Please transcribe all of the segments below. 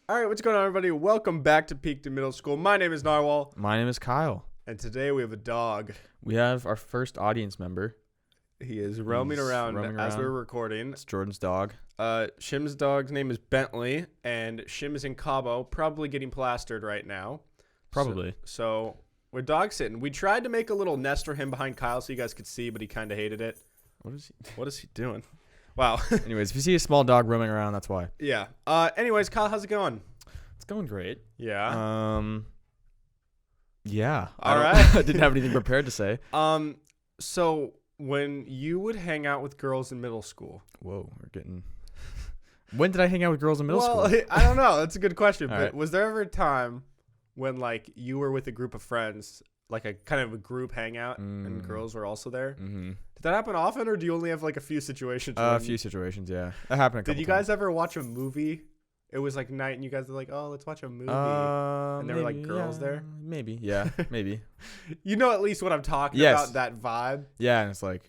All right, what's going on, everybody? Welcome back to Peak to Middle School. My name is Narwhal. My name is Kyle. And today we have a dog. We have our first audience member. He is roaming around as we're recording. It's Jordan's dog. Shim's dog's name is Bentley, and Shim is in Cabo, probably getting plastered right now. Probably. So we're dog sitting. We tried to make a little nest for him behind Kyle so you guys could see, but he kind of hated it. What is he doing? Wow. Anyways, if you see a small dog roaming around, that's why. Yeah. Anyways, Kyle, how's it going? It's going great. Yeah. Yeah. All right. I didn't have anything prepared to say. So when you would hang out with girls in middle school. Whoa, we're getting. When did I hang out with girls in middle school? Well, I don't know. That's a good question. But right. Was there ever a time when like you were with a group of friends, like a kind of a group hangout, and girls were also there? Mm-hmm. Did that happen often, or do you only have like a few situations? A few situations, yeah. That happened a couple Did you guys ever watch a movie? It was like night, and you guys were like, "Oh, let's watch a movie," and there were like girls there. Maybe, yeah, maybe. You know at least what I'm talking Yes. about. That vibe. Yeah, and it's like,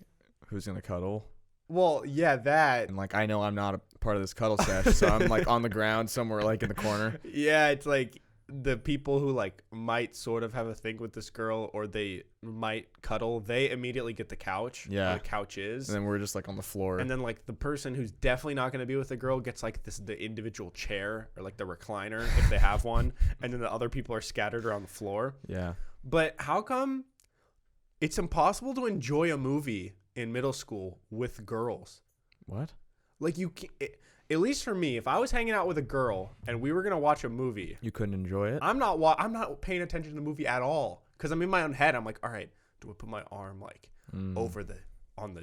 who's gonna cuddle? Well, yeah, that. And like, I know I'm not a part of this cuddle sesh, so I'm like on the ground somewhere, like in the corner. Yeah, it's like the people who like might sort of have a thing with this girl, or they might cuddle, they immediately get the couch. Yeah, where the couch is, and then we're just like on the floor. and then like the person who's definitely not going to be with the girl gets like the individual chair or like the recliner if they have one, and then the other people are scattered around the floor. Yeah. But how come it's impossible to enjoy a movie in middle school with girls? What? Like you can't, at least for me, if I was hanging out with a girl and we were gonna watch a movie, You couldn't enjoy it? I'm not paying attention to the movie at all, because I'm in my own head. I'm like, all right, do I put my arm like around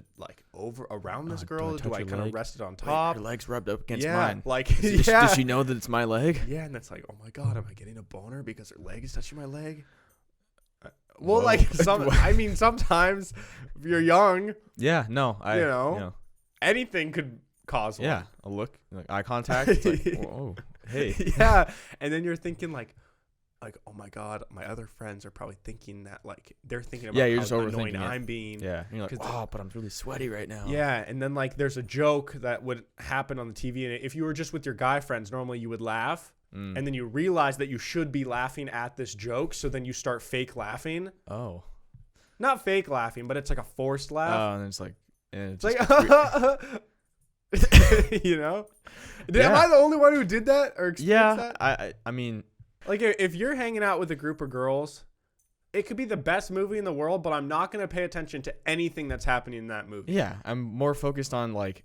this girl? Do I kind of rest it on top? Her legs rubbed up against Yeah, mine. like Does she know that it's my leg? Yeah, and that's like, oh my god, am I getting a boner because her leg is touching my leg? Well, Whoa. like sometimes if you're young, Yeah, no, you know, anything could cause one. yeah, a look, like eye contact. It's like, whoa, hey, Yeah, and then you're thinking like, oh my god, my other friends are probably thinking that, like they're thinking about you're how just annoying overthinking it. I'm being. yeah. And you're like, oh, but I'm really sweaty right now. Yeah, and then like there's a joke that would happen on the TV, and if you were just with your guy friends, normally you would laugh, and then you realize that you should be laughing at this joke, so then you start fake laughing. Oh. Not fake laughing, but it's like a forced laugh. Oh, and then it's like, It's like, you know? Am I the only one who did that or experienced that? I mean, Like, if you're hanging out with a group of girls, it could be the best movie in the world, but I'm not going to pay attention to anything that's happening in that movie. yeah, I'm more focused on like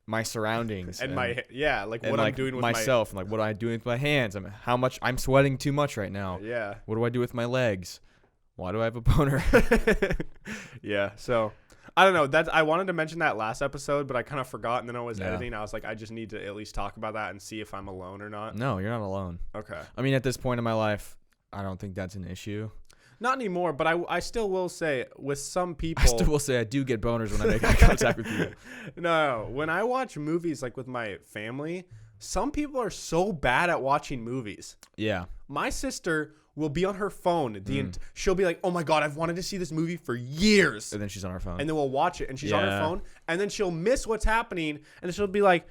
my surroundings And what I'm doing with myself, and like what I do with my hands. I'm sweating too much right now. Yeah. What do I do with my legs? Why do I have a boner? Yeah. So I don't know. I wanted to mention that last episode, but I kind of forgot. And then I was Yeah. editing. I was like, I just need to at least talk about that and see if I'm alone or not. No, you're not alone. Okay. I mean, at this point in my life, I don't think that's an issue. Not anymore, but I still will say with some people. I still will say I do get boners when I make eye contact with you. No, when I watch movies like with my family, some people are so bad at watching movies. Yeah. My sister will be on her phone. She'll be like, oh my God, I've wanted to see this movie for years. And then she's on her phone. And then we'll watch it and she's on her phone. And then she'll miss what's happening. And then she'll be like,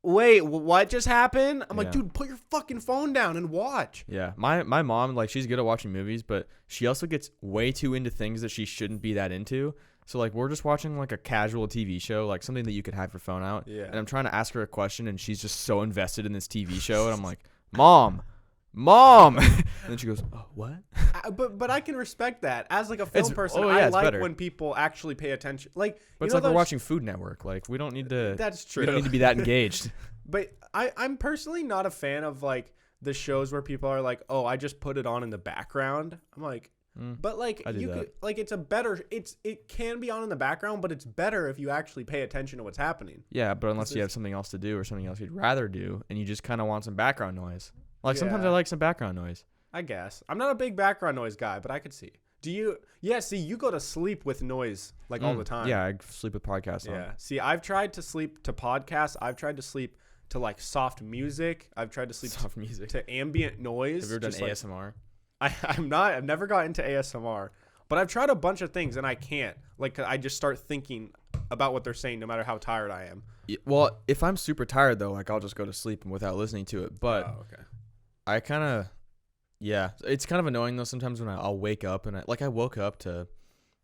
wait, what just happened? I'm like, dude, put your fucking phone down and watch. Yeah. My mom, like, she's good at watching movies, but she also gets way too into things that she shouldn't be that into. So, like, we're just watching, like, a casual TV show, like, something that you could have your phone out. Yeah. And I'm trying to ask her a question, and she's just so invested in this TV show. And I'm like, Mom. And then she goes, oh, what? But I can respect that. As, like, a film person, yeah, I it's like better. when people actually pay attention. Like, But it's like we're watching Food Network. Like, we don't need to. That's true. We don't need to be that engaged. But I'm personally not a fan of, like, the shows where people are like, oh, I just put it on in the background. I'm like, but, like, it can be on in the background, but it's better if you actually pay attention to what's happening. Yeah, but unless you have something else to do or something else you'd rather do, and you just kind of want some background noise. Like, sometimes I like some background noise. I guess. I'm not a big background noise guy, but I could see. Do you? Yeah, see, you go to sleep with noise, like, all the time. Yeah, I sleep with podcasts on. Yeah. See, I've tried to sleep to podcasts. I've tried to sleep to, like, soft music. I've tried to sleep to ambient noise. Have you ever done ASMR? I've never got into ASMR, but I've tried a bunch of things and I can't. Like, I just start thinking about what they're saying, no matter how tired I am. Well, if I'm super tired though, like I'll just go to sleep without listening to it. But okay. I kind of, yeah, it's kind of annoying though sometimes when I'll wake up and I woke up to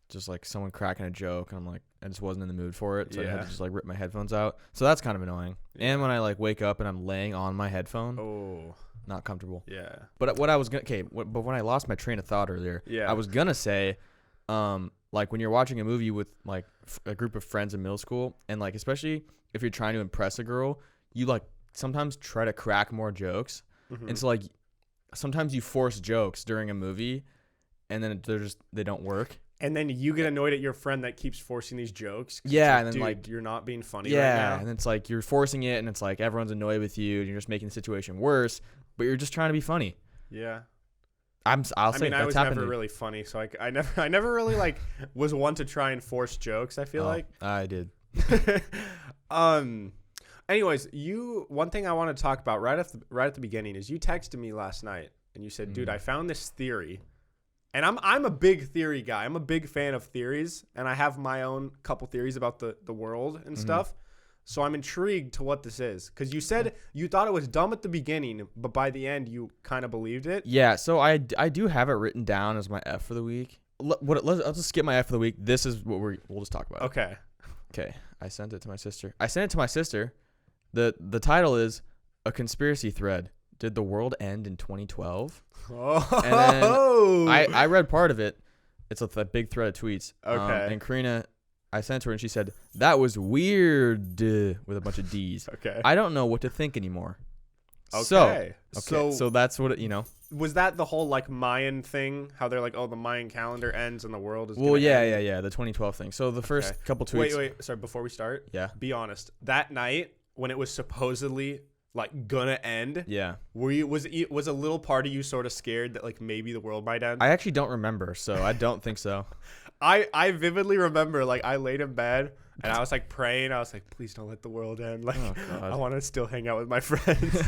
just like someone cracking a joke and I'm like, I just wasn't in the mood for it. So I had to just like rip my headphones out. So that's kind of annoying. Yeah. And when I like wake up and I'm laying on my headphone, not comfortable. Yeah. But what I was going to, but when I lost my train of thought earlier, I was going to say, like when you're watching a movie with like a group of friends in middle school and like, especially if you're trying to impress a girl, you like sometimes try to crack more jokes. Mm-hmm. And so like sometimes you force jokes during a movie and then they don't work. And then you get annoyed at your friend that keeps forcing these jokes. Yeah, and then like you're not being funny right now. Yeah, and it's like you're forcing it, and it's like everyone's annoyed with you, and you're just making the situation worse. But you're just trying to be funny. Yeah, I was never really funny, so I never really like was one to try and force jokes. I feel like I did. Anyways, one thing I want to talk about right at the beginning is you texted me last night, and you said, "Dude, I found this theory." And I'm a big theory guy. I'm a big fan of theories, and I have my own couple theories about the world and stuff. So I'm intrigued to what this is, because you said you thought it was dumb at the beginning, but by the end you kind of believed it. Yeah. So I do have it written down as my F for the week. I'll just skip my F for the week. This is what we'll just talk about. Okay. I sent it to my sister. The title is A Conspiracy Thread. Did the world end in 2012? Oh. And then I read part of it. It's a big thread of tweets. Okay. And Karina, I sent to her and she said, that was weird with a bunch of D's. Okay. I don't know what to think anymore. Okay. So that's what Was that the whole like Mayan thing? How they're like, oh, the Mayan calendar ends and the world is. Well, yeah. The 2012 thing. So the first couple tweets. Wait. Sorry, before we start. Yeah. Be honest. That night when it was supposedly like gonna end, was a little part of you sort of scared that like maybe the world might end? I actually don't remember, so I don't think so. I vividly remember like I laid in bed and I was like praying. I was like, please don't let the world end. Like I want to still hang out with my friends.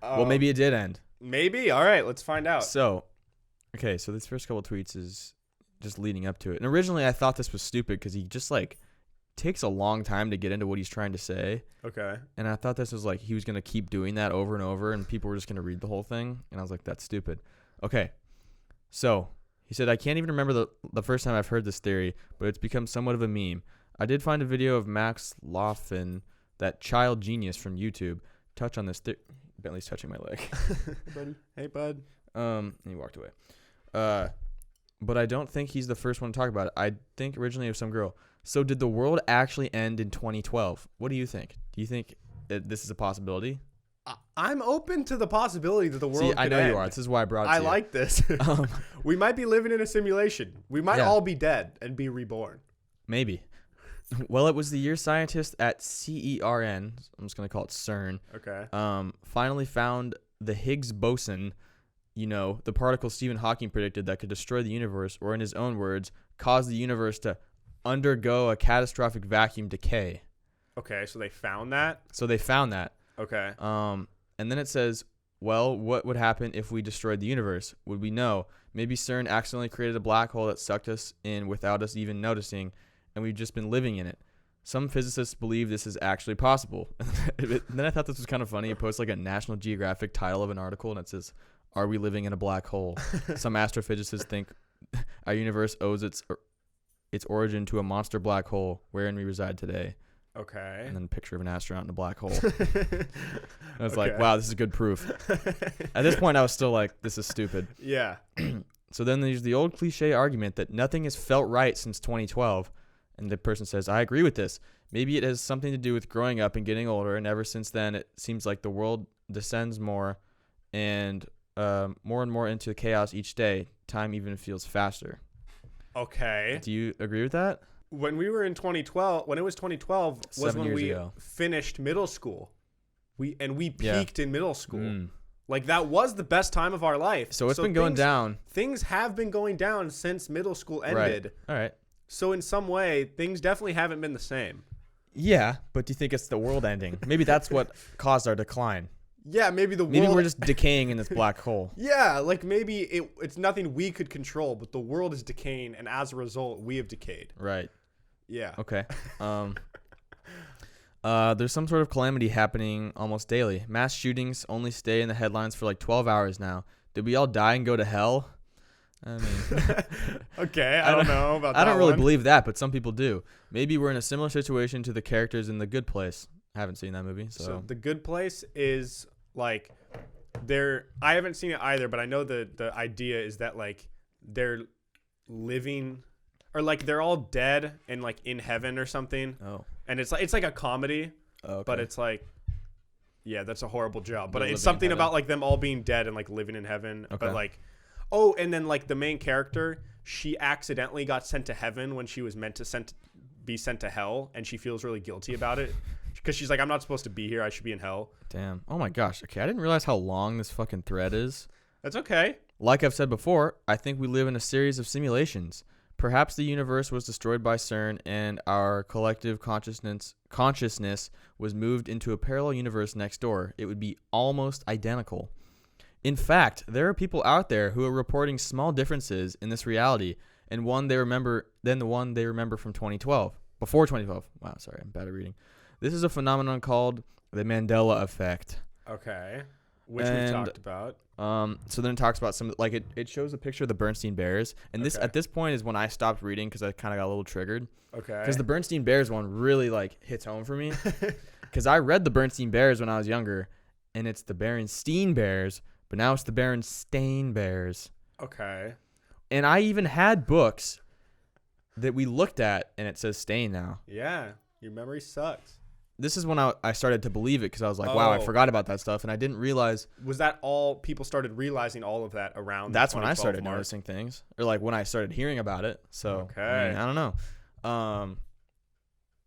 Well, maybe it did end. Maybe. All right, let's find out. So this first couple of tweets is just leading up to it. And originally I thought this was stupid because he just like takes a long time to get into what he's trying to say. Okay. And I thought this was like he was going to keep doing that over and over and people were just going to read the whole thing. And I was like, that's stupid. Okay. So he said, I can't even remember the first time I've heard this theory, but it's become somewhat of a meme. I did find a video of Max Loffin, that child genius from YouTube, touch on this theory. Bentley's touching my leg. Hey, buddy. Hey, bud. And he walked away. But I don't think he's the first one to talk about it. I think originally it was some girl. So did the world actually end in 2012? What do you think? Do you think that this is a possibility? I'm open to the possibility that the world could I know end. you are. This is why I brought it to you. I like this. We might be living in a simulation. We might all be dead and be reborn. Maybe. Well, it was the year scientists at CERN, I'm just going to call it CERN, finally found the Higgs boson, the particle Stephen Hawking predicted that could destroy the universe, or in his own words, cause the universe to undergo a catastrophic vacuum decay. Okay, so they found that? Okay. And then it says, well, what would happen if we destroyed the universe? Would we know? Maybe CERN accidentally created a black hole that sucked us in without us even noticing, and we've just been living in it. Some physicists believe this is actually possible. Then I thought this was kind of funny. It posts like a National Geographic title of an article, and it says, are we living in a black hole? Some astrophysicists think our universe owes its origin to a monster black hole wherein we reside today. Okay. And then a picture of an astronaut in a black hole. I was like, wow, this is good proof. At this point, I was still like, this is stupid. Yeah. So then there's the old cliche argument that nothing has felt right since 2012. And the person says, I agree with this. Maybe it has something to do with growing up and getting older. And ever since then, it seems like the world descends more and more into chaos each day. Time even feels faster. Okay. Do you agree with that? When we were in 2012, when it was 2012, was when we finished middle school. We peaked in middle school. Like that was the best time of our life. So it's been going down. Things have been going down since middle school ended. Right. All right. So in some way, things definitely haven't been the same. Yeah, but do you think it's the world ending? Maybe that's what caused our decline. Yeah, maybe we're just decaying in this black hole. Yeah, like maybe it's nothing we could control, but the world is decaying, and as a result, we have decayed. Right. Yeah. Okay. There's some sort of calamity happening almost daily. Mass shootings only stay in the headlines for like 12 hours now. Did we all die and go to hell? I mean, okay, I don't know about that. I don't really believe that, but some people do. Maybe we're in a similar situation to the characters in The Good Place. I haven't seen that movie, so The Good Place is like I haven't seen it either, but I know the idea is that like they're living or like they're all dead and like in heaven or something. Oh. And it's like a comedy, Okay. but it's like, yeah, that's a horrible job. But it's something about like them all being dead and like living in heaven. Okay. But like, and then like the main character, she accidentally got sent to heaven when she was meant to be sent to hell, and she feels really guilty about it because she's like, I'm not supposed to be here. I should be in hell. Damn. Oh my gosh. Okay, I didn't realize how long this fucking thread is. That's okay. Like I've said before, I think we live in a series of simulations. Perhaps the universe was destroyed by CERN and our collective consciousness was moved into a parallel universe next door. It would be almost identical. In fact, there are people out there who are reporting small differences in this reality and the one they remember from 2012. Before 2012. Wow, sorry, I'm bad at reading. This is a phenomenon called the Mandela Effect. Okay. Which we talked about. So then it talks about some, like it shows a picture of the Bernstein Bears, and this at this point is when I stopped reading because I kind of got a little triggered. Okay. Because the Bernstein Bears one really like hits home for me. Because I read the Bernstein Bears when I was younger, and it's the Berenstein Bears, but now it's the Berenstain Bears. Okay. And I even had books that we looked at, and it says Stain now. Yeah, your memory sucks. This is when I started to believe it because I was like, wow, I forgot about that stuff. And I didn't realize. Was that all people started realizing all of that around? That's when I started noticing things, or like when I started hearing about it. So, okay. I mean, I don't know.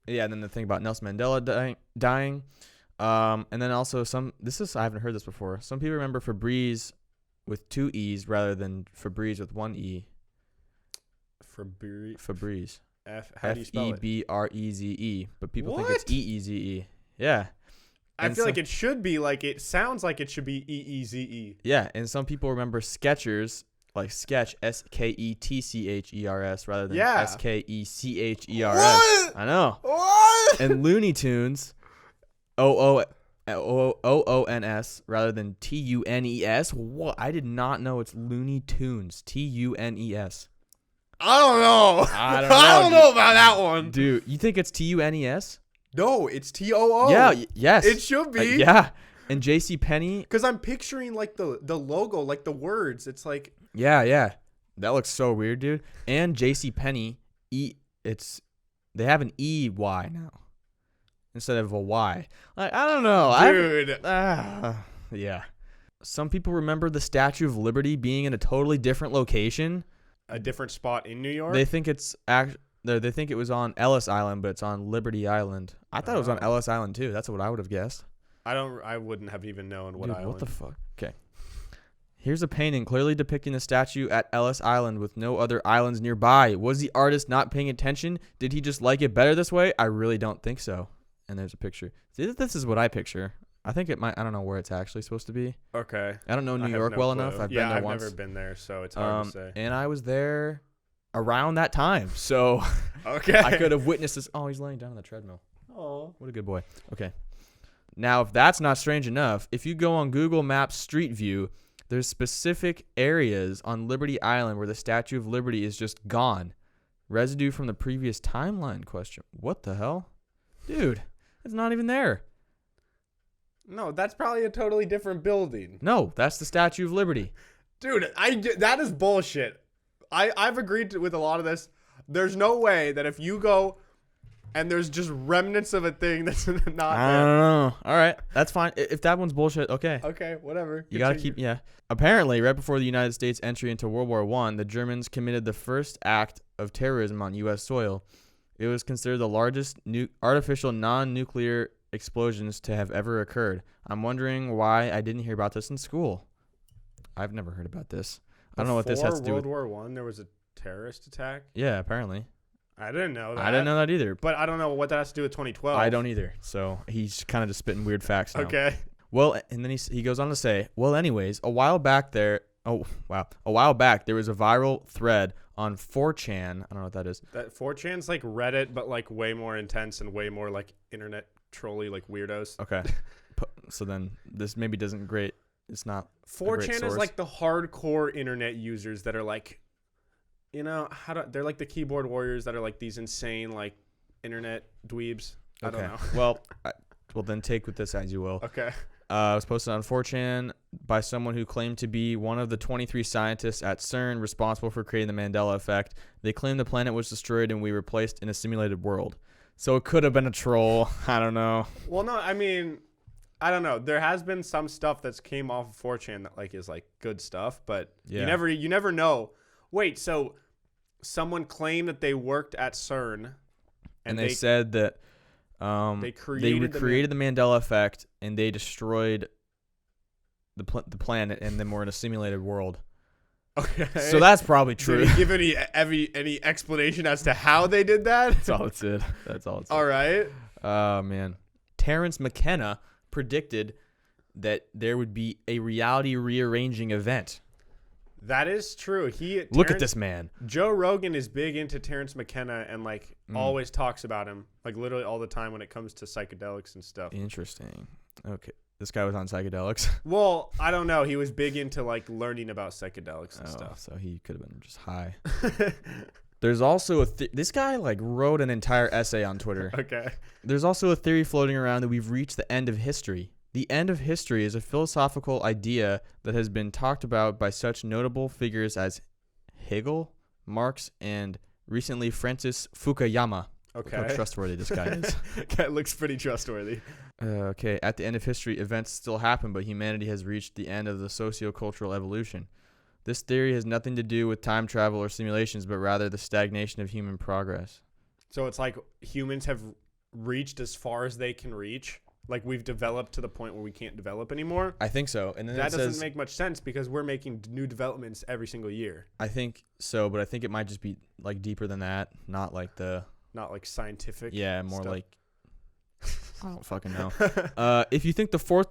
Yeah, and then the thing about Nelson Mandela dying. And then also I haven't heard this before. Some people remember Febreze with 2 E's rather than Febreze with 1 E. Febreze. How do you spell it? Febreze, but people think it's Eeze. Yeah. I feel like it should be like, it sounds like it should be Eeze. Yeah, and some people remember Skechers, like sketch, Sketchers, rather than Skechers. What? I know. What? And Looney Tunes, OONS, rather than TUNES. What? I did not know it's Looney Tunes, TUNES. I don't know. I don't know about that one. Dude, you think it's TUNES? No, it's TOO. Yeah, yes. It should be. Yeah. And JCPenney. Because I'm picturing like the logo, like the words. It's like. Yeah. That looks so weird, dude. And JCPenney, they have an EY now instead of a Y. Like, I don't know. Dude. Yeah. Some people remember the Statue of Liberty being in a totally different location. A different spot in New York? They think they think it was on Ellis Island, but it's on Liberty Island. I thought it was on Ellis Island too. That's what I would have guessed. I wouldn't have even known what island. What the fuck? Okay. Here's a painting clearly depicting the statue at Ellis Island with no other islands nearby. Was the artist not paying attention? Did he just like it better this way? I really don't think so. And there's a picture. See, this is what I picture. I think it might. I don't know where it's actually supposed to be. Okay. I don't know New York well enough. I've been there once. I've never been there, so it's hard to say. And I was there around that time, so okay. I could have witnessed this. Oh, he's laying down on the treadmill. Oh, what a good boy. Okay. Now, if that's not strange enough, if you go on Google Maps Street View, there's specific areas on Liberty Island where the Statue of Liberty is just gone. Residue from the previous timeline question. What the hell? Dude, it's not even there. No, that's probably a totally different building. No, that's the Statue of Liberty. Dude, that is bullshit. I've agreed with a lot of this. There's no way that if you go and there's just remnants of a thing that's not there. I don't know. All right, that's fine. If that one's bullshit, okay. Okay, whatever. You got to keep, yeah. Apparently, right before the United States entry into World War I, the Germans committed the first act of terrorism on U.S. soil. It was considered the largest artificial non-nuclear explosions to have ever occurred. I'm wondering why I didn't hear about this in school. I've never heard about this. I don't know what this has to do with World War I. There was a terrorist attack. Yeah, apparently. I didn't know that. I didn't know that either. But I don't know what that has to do with 2012. I don't either. So he's kind of just spitting weird facts now. Okay. Well, and then he goes on to say, well, anyways, a while back there Oh, wow. A while back, there was a viral thread on 4chan. I don't know what that is. That 4chan's like Reddit, but like way more intense and way more like internet trolly, like weirdos. Okay. So then this maybe doesn't great. It's not 4chan is like the hardcore internet users that are like, you know, they're like the keyboard warriors that are like these insane like internet dweebs. I don't know. Well, then take with this as you will. Okay. It was posted on 4chan by someone who claimed to be one of the 23 scientists at CERN responsible for creating the Mandela Effect. They claim the planet was destroyed and we were placed in a simulated world. So it could have been a troll. I don't know. Well, no, I mean, I don't know. There has been some stuff that's came off of 4chan that like is like good stuff, but you never know. Wait, so someone claimed that they worked at CERN, and they said that they created the Mandela Effect, and they destroyed the planet, and then we're in a simulated world. Okay. So that's probably true. Did he give any explanation as to how they did that? That's all it said. All right. Oh, man. Terence McKenna predicted that there would be a reality rearranging event. That is true. Look at this man. Joe Rogan is big into Terence McKenna and like always talks about him, like literally all the time when it comes to psychedelics and stuff. Interesting. Okay. This guy was on psychedelics. Well, I don't know. He was big into like learning about psychedelics and stuff. So he could have been just high. There's also this guy like wrote an entire essay on Twitter. Okay. There's also a theory floating around that we've reached the end of history. The end of history is a philosophical idea that has been talked about by such notable figures as Hegel, Marx, and recently Francis Fukuyama. Okay. Look how trustworthy this guy is. That looks pretty trustworthy. Okay. At the end of history, events still happen, but humanity has reached the end of the socio-cultural evolution. This theory has nothing to do with time travel or simulations, but rather the stagnation of human progress. So it's like humans have reached as far as they can reach. Like we've developed to the point where we can't develop anymore. I think so. And then that doesn't make much sense because we're making new developments every single year. I think so, but I think it might just be like deeper than that, not like scientific. Yeah, more stuff. Like I don't fucking know. If you think fourth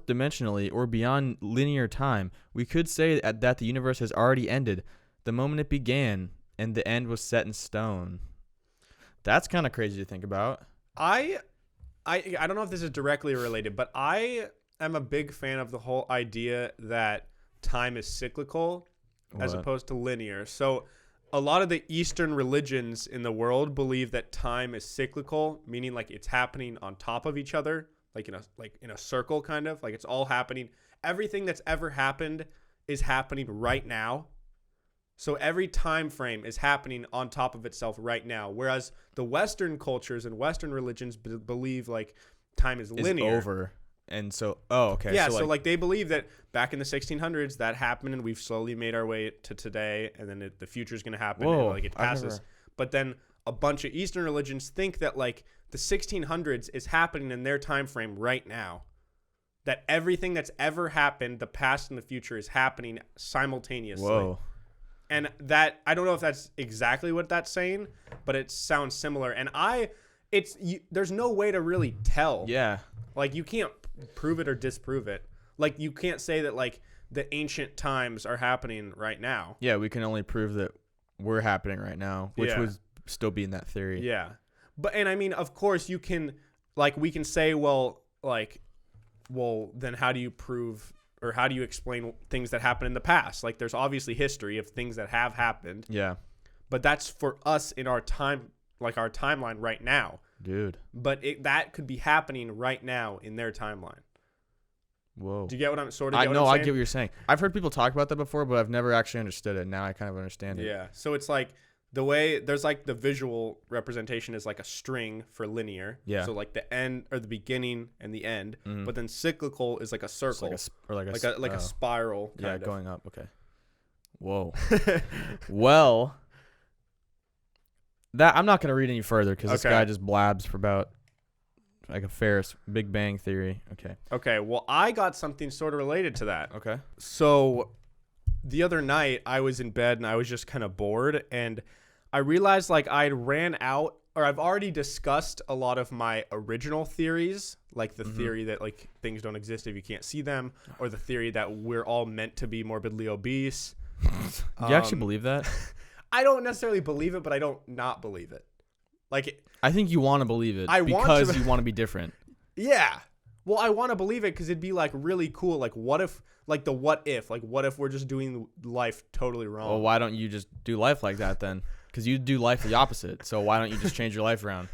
dimensionally or beyond linear time, we could say that the universe has already ended the moment it began and the end was set in stone. That's kind of crazy to think about. I don't know if this is directly related, but I am a big fan of the whole idea that time is cyclical as opposed to linear. So a lot of the Eastern religions in the world believe that time is cyclical, meaning like it's happening on top of each other, like in a circle kind of, like it's all happening. Everything that's ever happened is happening right now. So every time frame is happening on top of itself right now, whereas the Western cultures and Western religions believe like time is linear. It's over. And so, okay. Yeah, so like they believe that back in the 1600s that happened and we've slowly made our way to today, and then the future is going to happen and like it passes. But then a bunch of Eastern religions think that like the 1600s is happening in their time frame right now. That everything that's ever happened, the past and the future, is happening simultaneously. Whoa. And that, I don't know if that's exactly what that's saying, but it sounds similar. And there's no way to really tell. Yeah. Like you can't prove it or disprove it. Like you can't say that like the ancient times are happening right now. Yeah, we can only prove that we're happening right now, which would still be in that theory. Yeah. And I mean, of course you can, like we can say, well, then how do you prove or how do you explain things that happened in the past? Like there's obviously history of things that have happened. Yeah. But that's for us in our time, like our timeline right now. Dude. But that could be happening right now in their timeline. Whoa. Do you get what I'm sort of I know, I get what you're saying. I've heard people talk about that before, but I've never actually understood it. Now I kind of understand it. Yeah. So it's like the way there's like the visual representation is like a string for linear. Yeah. So like the end or the beginning and the end, but then cyclical is like a circle, like a spiral. Kind of. Going up. Okay. Whoa. Well, that I'm not gonna read any further because this guy just blabs for about like a Ferris Big Bang Theory. Okay. Okay. Well, I got something sort of related to that. Okay. So the other night I was in bed and I was just kind of bored and I realized like I ran out I've already discussed a lot of my original theories, like the theory that like things don't exist if you can't see them, or the theory that we're all meant to be morbidly obese. You actually believe that? I don't necessarily believe it, but I don't not believe it. Like, I think you want to believe it because you want to be different. Yeah. Well, I want to believe it because it'd be like really cool. Like, what if like what if we're just doing life totally wrong? Well, why don't you just do life like that then? Because you do life the opposite. So why don't you just change your life around?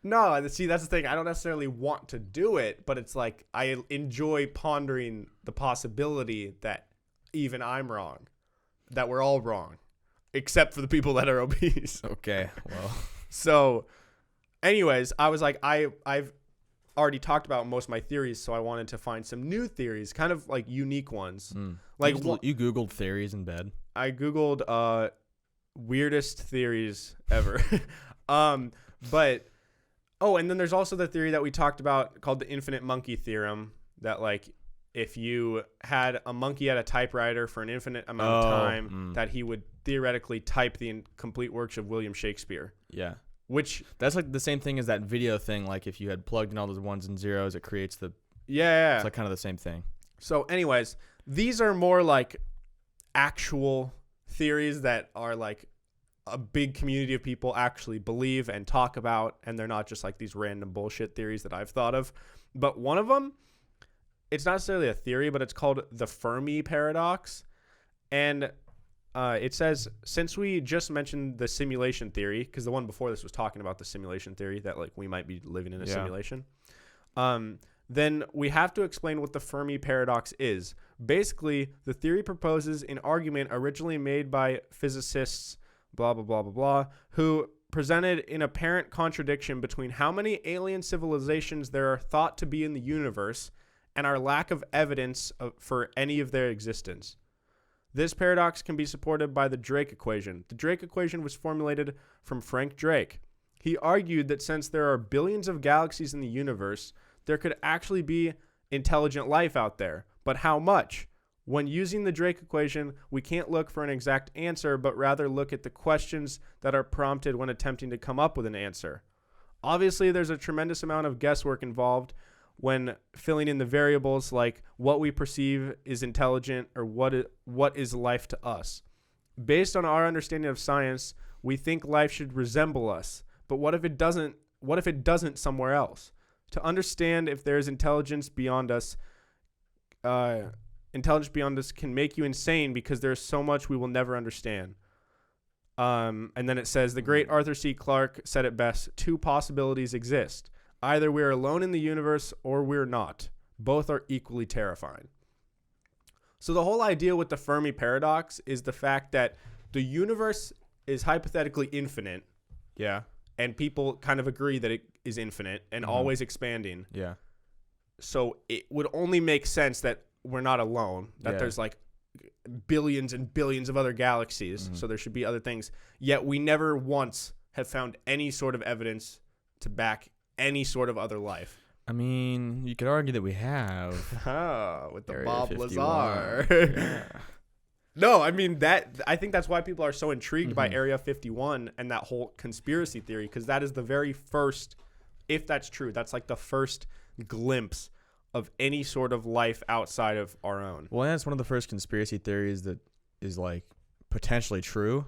No, see, that's the thing. I don't necessarily want to do it, but it's like I enjoy pondering the possibility that even I'm wrong, that we're all wrong, except for the people that are obese. Okay, well. So, anyways, I was like, I've already talked about most of my theories, so I wanted to find some new theories, kind of like unique ones. Like you Googled theories in bed? I Googled weirdest theories ever. But and then there's also the theory that we talked about called the infinite monkey theorem, that like if you had a monkey at a typewriter for an infinite amount of time, that he would theoretically type the complete works of William Shakespeare. Yeah. Which that's like the same thing as that video thing. Like if you had plugged in all those ones and zeros, it creates the It's like kind of the same thing. So, anyways, these are more like actual theories that are like a big community of people actually believe and talk about, and they're not just like these random bullshit theories that I've thought of. But one of them, it's not necessarily a theory, but it's called the Fermi Paradox, and it says, since we just mentioned the simulation theory, because the one before this was talking about the simulation theory that like we might be living in a simulation, then we have to explain what the Fermi Paradox is. Basically, the theory proposes an argument originally made by physicists, blah, blah, blah, blah, blah, who presented an apparent contradiction between how many alien civilizations there are thought to be in the universe and our lack of evidence for any of their existence. This paradox can be supported by the Drake equation. The Drake equation was formulated from Frank Drake. He argued that since there are billions of galaxies in the universe, there could actually be intelligent life out there. But how much? When using the Drake equation, we can't look for an exact answer, but rather look at the questions that are prompted when attempting to come up with an answer. Obviously, there's a tremendous amount of guesswork involved when filling in the variables like what we perceive is intelligent or what is life to us. Based on our understanding of science, we think life should resemble us. But what if it doesn't? What if it doesn't somewhere else? To understand if there is intelligence beyond us can make you insane because there's so much we will never understand. And then it says, the great Arthur C. Clarke said it best, 2 possibilities exist. Either we're alone in the universe or we're not. Both are equally terrifying. So the whole idea with the Fermi Paradox is the fact that the universe is hypothetically infinite. Yeah. And people kind of agree that it is infinite and always expanding. Yeah. So it would only make sense that we're not alone, that there's like billions and billions of other galaxies. So there should be other things. Yet we never once have found any sort of evidence to back any sort of other life. I mean, you could argue that we have. With the Area Bob 51. Lazar. Yeah. No, I mean, I think that's why people are so intrigued by Area 51 and that whole conspiracy theory, because that is the very first, if that's true, that's like the first glimpse of any sort of life outside of our own. Well, that's one of the first conspiracy theories that is like potentially true.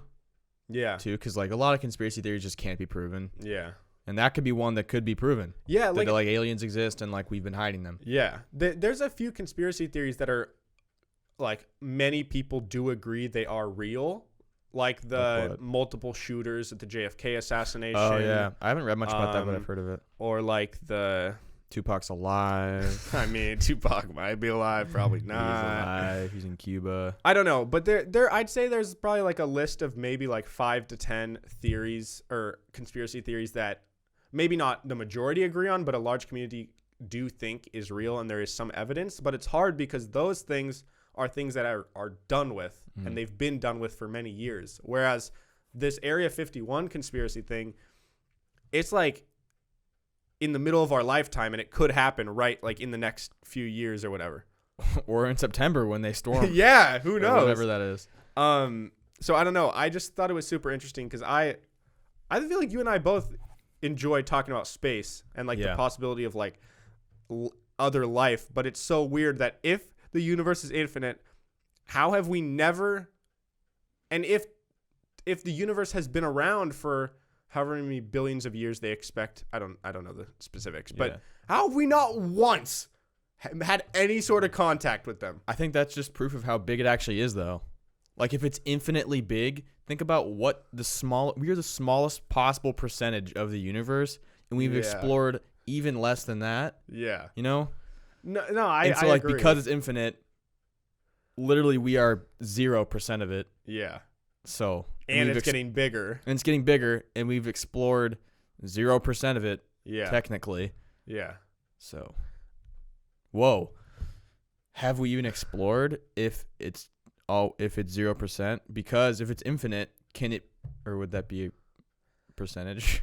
Yeah. Too, because like a lot of conspiracy theories just can't be proven. Yeah. And that could be one that could be proven. Yeah. That like aliens exist and like we've been hiding them. Yeah. There's a few conspiracy theories that are like many people do agree they are real. Like the multiple shooters at the JFK assassination. Oh, yeah. I haven't read much about that, but I've heard of it. Or like the... Tupac's alive. I mean, Tupac might be alive, probably not. He's alive. He's in Cuba. I don't know, but there I'd say there's probably like a list of maybe like 5 to 10 theories or conspiracy theories that maybe not the majority agree on, but a large community do think is real and there is some evidence. But it's hard because those things are things that are done with and they've been done with for many years. Whereas this Area 51 conspiracy thing, it's like in the middle of our lifetime and it could happen right like in the next few years or whatever. Or in September when they storm. Yeah, who knows? Whatever that is. So I don't know. I just thought it was super interesting because I feel like you and I both enjoy talking about space and like the possibility of like other life, but it's so weird that if the universe is infinite, how have we never, and if the universe has been around for however many billions of years they expect, I don't know the specifics, but how have we not once had any sort of contact with them? I think that's just proof of how big it actually is, though. Like, if it's infinitely big, think about what we are the smallest possible percentage of the universe, and we've explored even less than that. Yeah. You know? No, I agree. Because it's infinite, literally we are 0% of it. Yeah. So. And it's getting bigger. And it's getting bigger, and we've explored 0% of it. Yeah. Technically. Yeah. So. Whoa. Have we even explored if it's 0%? Because if it's infinite, or would that be a percentage?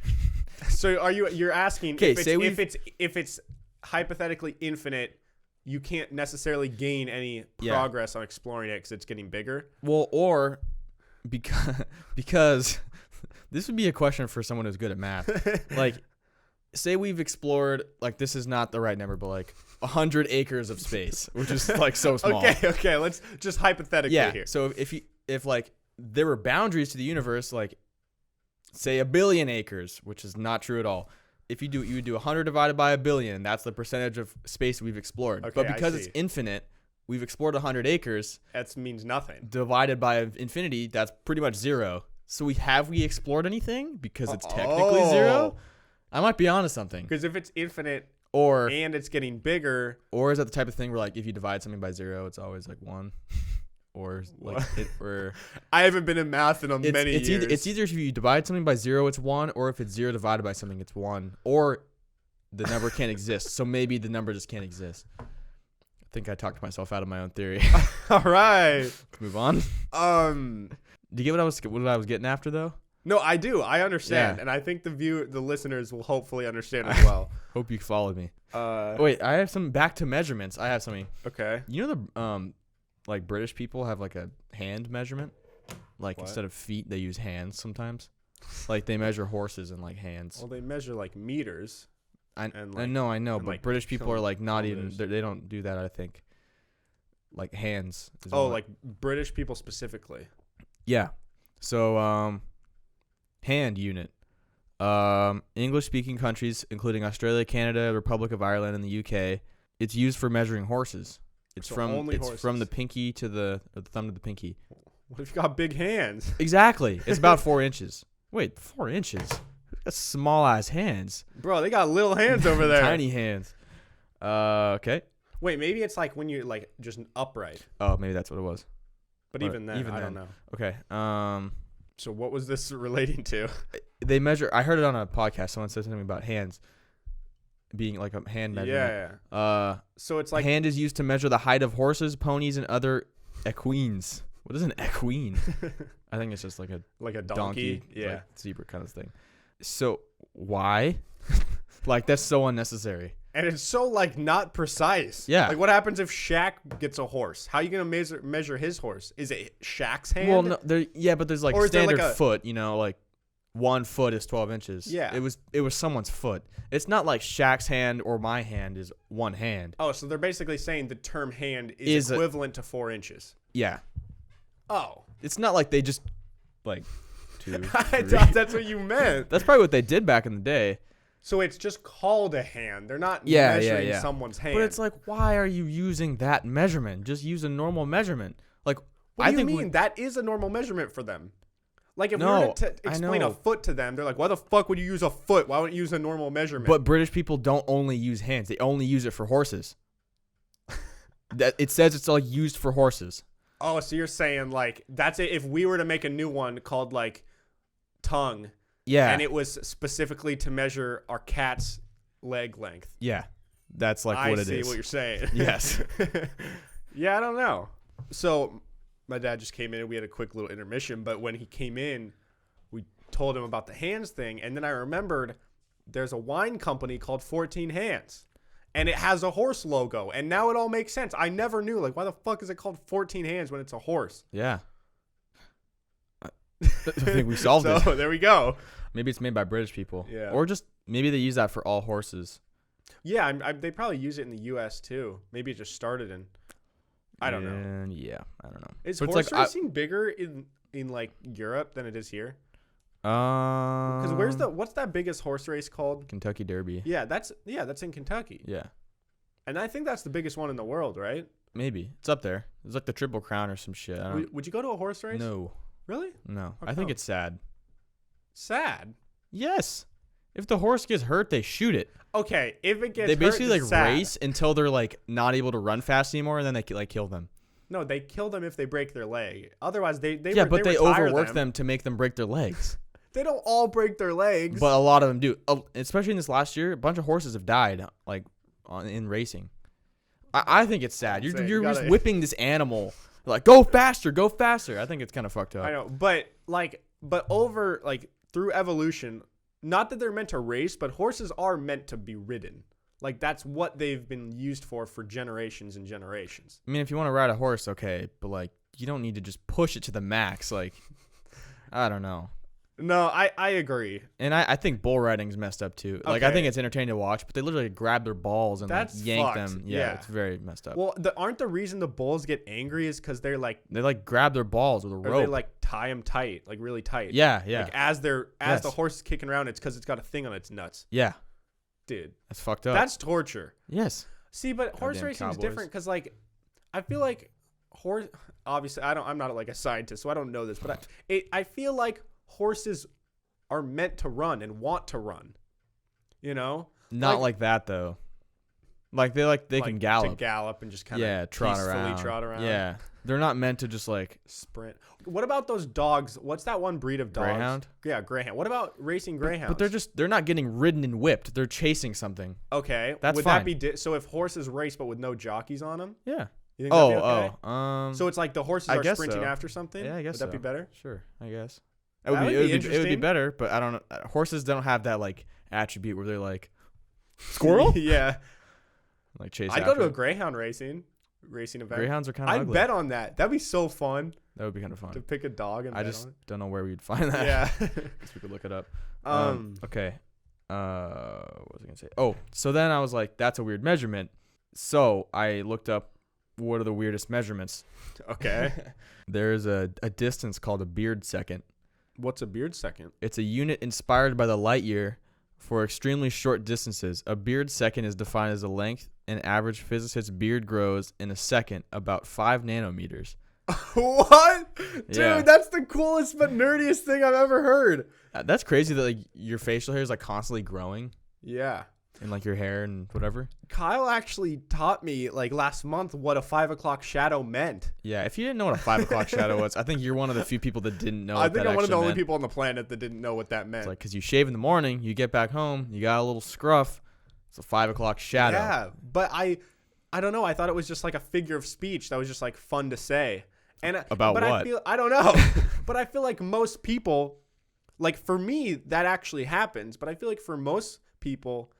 So you're asking if it's hypothetically infinite, you can't necessarily gain any progress on exploring it because it's getting bigger? Well, or because this would be a question for someone who's good at math. Like, say we've explored, like, this is not the right number, but like 100 acres of space, which is like so small. Okay, let's just hypothetically here. So if like there were boundaries to the universe, like say 1 billion acres, which is not true at all. If you would do 100 divided by 1 billion, that's the percentage of space we've explored. Okay, but because it's infinite, we've explored 100 acres. That means nothing. Divided by infinity, that's pretty much 0. So have we explored anything? Because it's technically 0? I might be onto something. Because if it's infinite and it's getting bigger. Or is that the type of thing where, like, if you divide something by 0, it's always like 1? Or like I haven't been in math in many years. It's either if you divide something by 0, it's 1, or if it's 0 divided by something, it's 1. Or the number can't exist. So maybe the number just can't exist. I think I talked myself out of my own theory. All right. Let's move on. Do you get what I was getting after, though? No, I do. I understand, and I think the listeners will hopefully understand as well. Hope you followed me. Wait, I have some back to measurements. I have something. Okay. You know the like British people have like a hand measurement, like instead of feet they use hands sometimes. Like they measure horses in like hands. Well, they measure like meters. I know, but like British people are like not even. They don't do that. I think. Like hands. Like British people specifically. Yeah. So hand unit. English-speaking countries, including Australia, Canada, Republic of Ireland, and the UK, it's used for measuring horses. It's from the pinky to the thumb to the pinky. What if you got big hands? Exactly. It's about 4 inches. Wait, 4 inches? Who's got small ass hands? Bro, they got little hands over there. Tiny hands. Okay. Wait, maybe it's like when you're like just upright. Oh, maybe that's what it was. But even then, I don't know. Okay. So what was this relating to? They measure. I heard it on a podcast. Someone said something about hands being like a hand measurement. Yeah. So it's like hand is used to measure the height of horses, ponies, and other equines. What is an equine? I think it's just like a donkey. Yeah. Like zebra kind of thing. So why? Like that's so unnecessary. And it's so like not precise. Yeah. Like what happens if Shaq gets a horse? How are you gonna measure his horse? Is it Shaq's hand? Well, no, but there's like standard foot. You know, like 1 foot is 12 inches. Yeah. It was someone's foot. It's not like Shaq's hand or my hand is one hand. Oh, so they're basically saying the term hand is equivalent to 4 inches. Yeah. Oh. It's not like they just like 2. I thought that's what you meant. That's probably what they did back in the day. So it's just called a hand. They're not measuring someone's hand. But it's like, why are you using that measurement? Just use a normal measurement. Like, what do you mean? That is a normal measurement for them. Like, if we were to explain a foot to them, they're like, why the fuck would you use a foot? Why wouldn't you use a normal measurement? But British people don't only use hands. They only use it for horses. It says it's all used for horses. Oh, so you're saying, like, that's it. If we were to make a new one called, like, tongue. Yeah. And it was specifically to measure our cat's leg length. Yeah. That's like what it is. I see what you're saying. Yes. Yeah, I don't know. So my dad just came in and we had a quick little intermission. But when he came in, we told him about the hands thing. And then I remembered there's a wine company called 14 Hands. And it has a horse logo. And now it all makes sense. I never knew. Like, why the fuck is it called 14 Hands when it's a horse? Yeah. I think we solved it. So there we go. Maybe it's made by British people. Yeah. Or just maybe they use that for all horses. Yeah, they probably use it in the U.S. too. Maybe it just started in. I don't know. Yeah, I don't know. Is horse racing bigger in like Europe than it is here? Because what's that biggest horse race called? Kentucky Derby. Yeah, that's in Kentucky. Yeah. And I think that's the biggest one in the world, right? Maybe. It's up there. It's like the Triple Crown or some shit. Would you go to a horse race? No. Really? No. I think it's sad. Sad? Yes. If the horse gets hurt, they shoot it. Okay, if it gets hurt, they basically like sad. Race until they're like not able to run fast anymore, and then they like kill them. No, they kill them if they break their leg. Otherwise, they overwork them to make them break their legs. They don't all break their legs, but a lot of them do. Especially in this last year, a bunch of horses have died in racing. I think it's sad. You're just whipping this animal like go faster, go faster. I think it's kind of fucked up. I know, but over through evolution. Not that they're meant to race, but horses are meant to be ridden. Like, that's what they've been used for generations and generations. I mean, if you want to ride a horse, okay. But, you don't need to just push it to the max. I don't know. No, I agree. And I think bull riding's messed up, too. Okay. I think it's entertaining to watch, but they literally grab their balls and yank them. Yeah, it's very messed up. Well, aren't the reason the bulls get angry is because they're They, grab their balls with a rope. They, tie them tight, really tight. Yeah, yeah. As the horse is kicking around, it's because it's got a thing on its nuts. Yeah. Dude. That's fucked up. That's torture. Yes. See, but horse racing is different because, I feel like horse... Obviously, I'm not, a scientist, so I don't know this, but I feel like horses are meant to run and want to run, Not like that though. They can gallop. To gallop and just kind of trot around. Yeah, they're not meant to just sprint. What about those dogs? What's that one breed of dogs? Greyhound. Yeah, greyhound. What about racing greyhounds? But they're not getting ridden and whipped. They're chasing something. Okay, that's would fine. That be so? If horses race but with no jockeys on them? Yeah. You think that'd be okay? So it's the horses are sprinting so. after something. Yeah, I guess. Would that be better? Sure, I guess. It would be better, but I don't know. Horses don't have that attribute where they're squirrel. Yeah. Chase. I'd go to a greyhound racing event. Greyhounds are kind of ugly. I'd bet on that. That'd be so fun. That would be kind of fun to pick a dog and I bet just on it. Don't know where we'd find that. Yeah. Guess we could look it up. Okay. What was I gonna say? Oh, so then I was like, that's a weird measurement. So I looked up what are the weirdest measurements. Okay. There's a distance called a beard second. What's a beard second? It's a unit inspired by the light year for extremely short distances. A beard second is defined as the length an average physicist's beard grows in a second, about 5 nanometers. What? Dude, yeah. That's the coolest but nerdiest thing I've ever heard. That's crazy that your facial hair is constantly growing. Yeah. And your hair and whatever. Kyle actually taught me last month what a 5 o'clock shadow meant. Yeah, if you didn't know what a 5 o'clock shadow was, I think you're one of the few people that didn't know. I think I'm one of the only people on the planet that didn't know what that meant. It's because you shave in the morning, you get back home, you got a little scruff. It's a 5 o'clock shadow. Yeah, but I don't know. I thought it was just a figure of speech that was just fun to say. And about what? I don't know. But I feel like most people, for me, that actually happens. But I feel like for most people.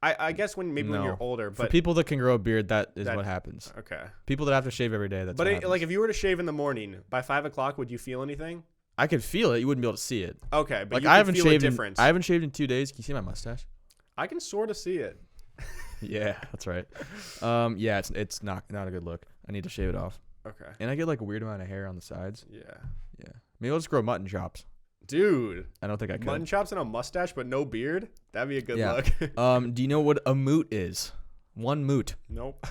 I guess when you're older, but for people that can grow a beard, that is what happens. Okay. People that have to shave every day, that's what happens. If you were to shave in the morning by 5 o'clock, would you feel anything? I could feel it. You wouldn't be able to see it. Okay, but I haven't shaved a difference. I haven't shaved in 2 days. Can you see my mustache? I can sort of see it. Yeah, that's right. Yeah, it's not a good look. I need to shave it off. Okay. And I get a weird amount of hair on the sides. Yeah. Yeah. Maybe I'll just grow mutton chops. Dude, I don't think I could. Mutton chops and a mustache, but no beard? That'd be a good look. Do you know what a moot is? One moot. Nope.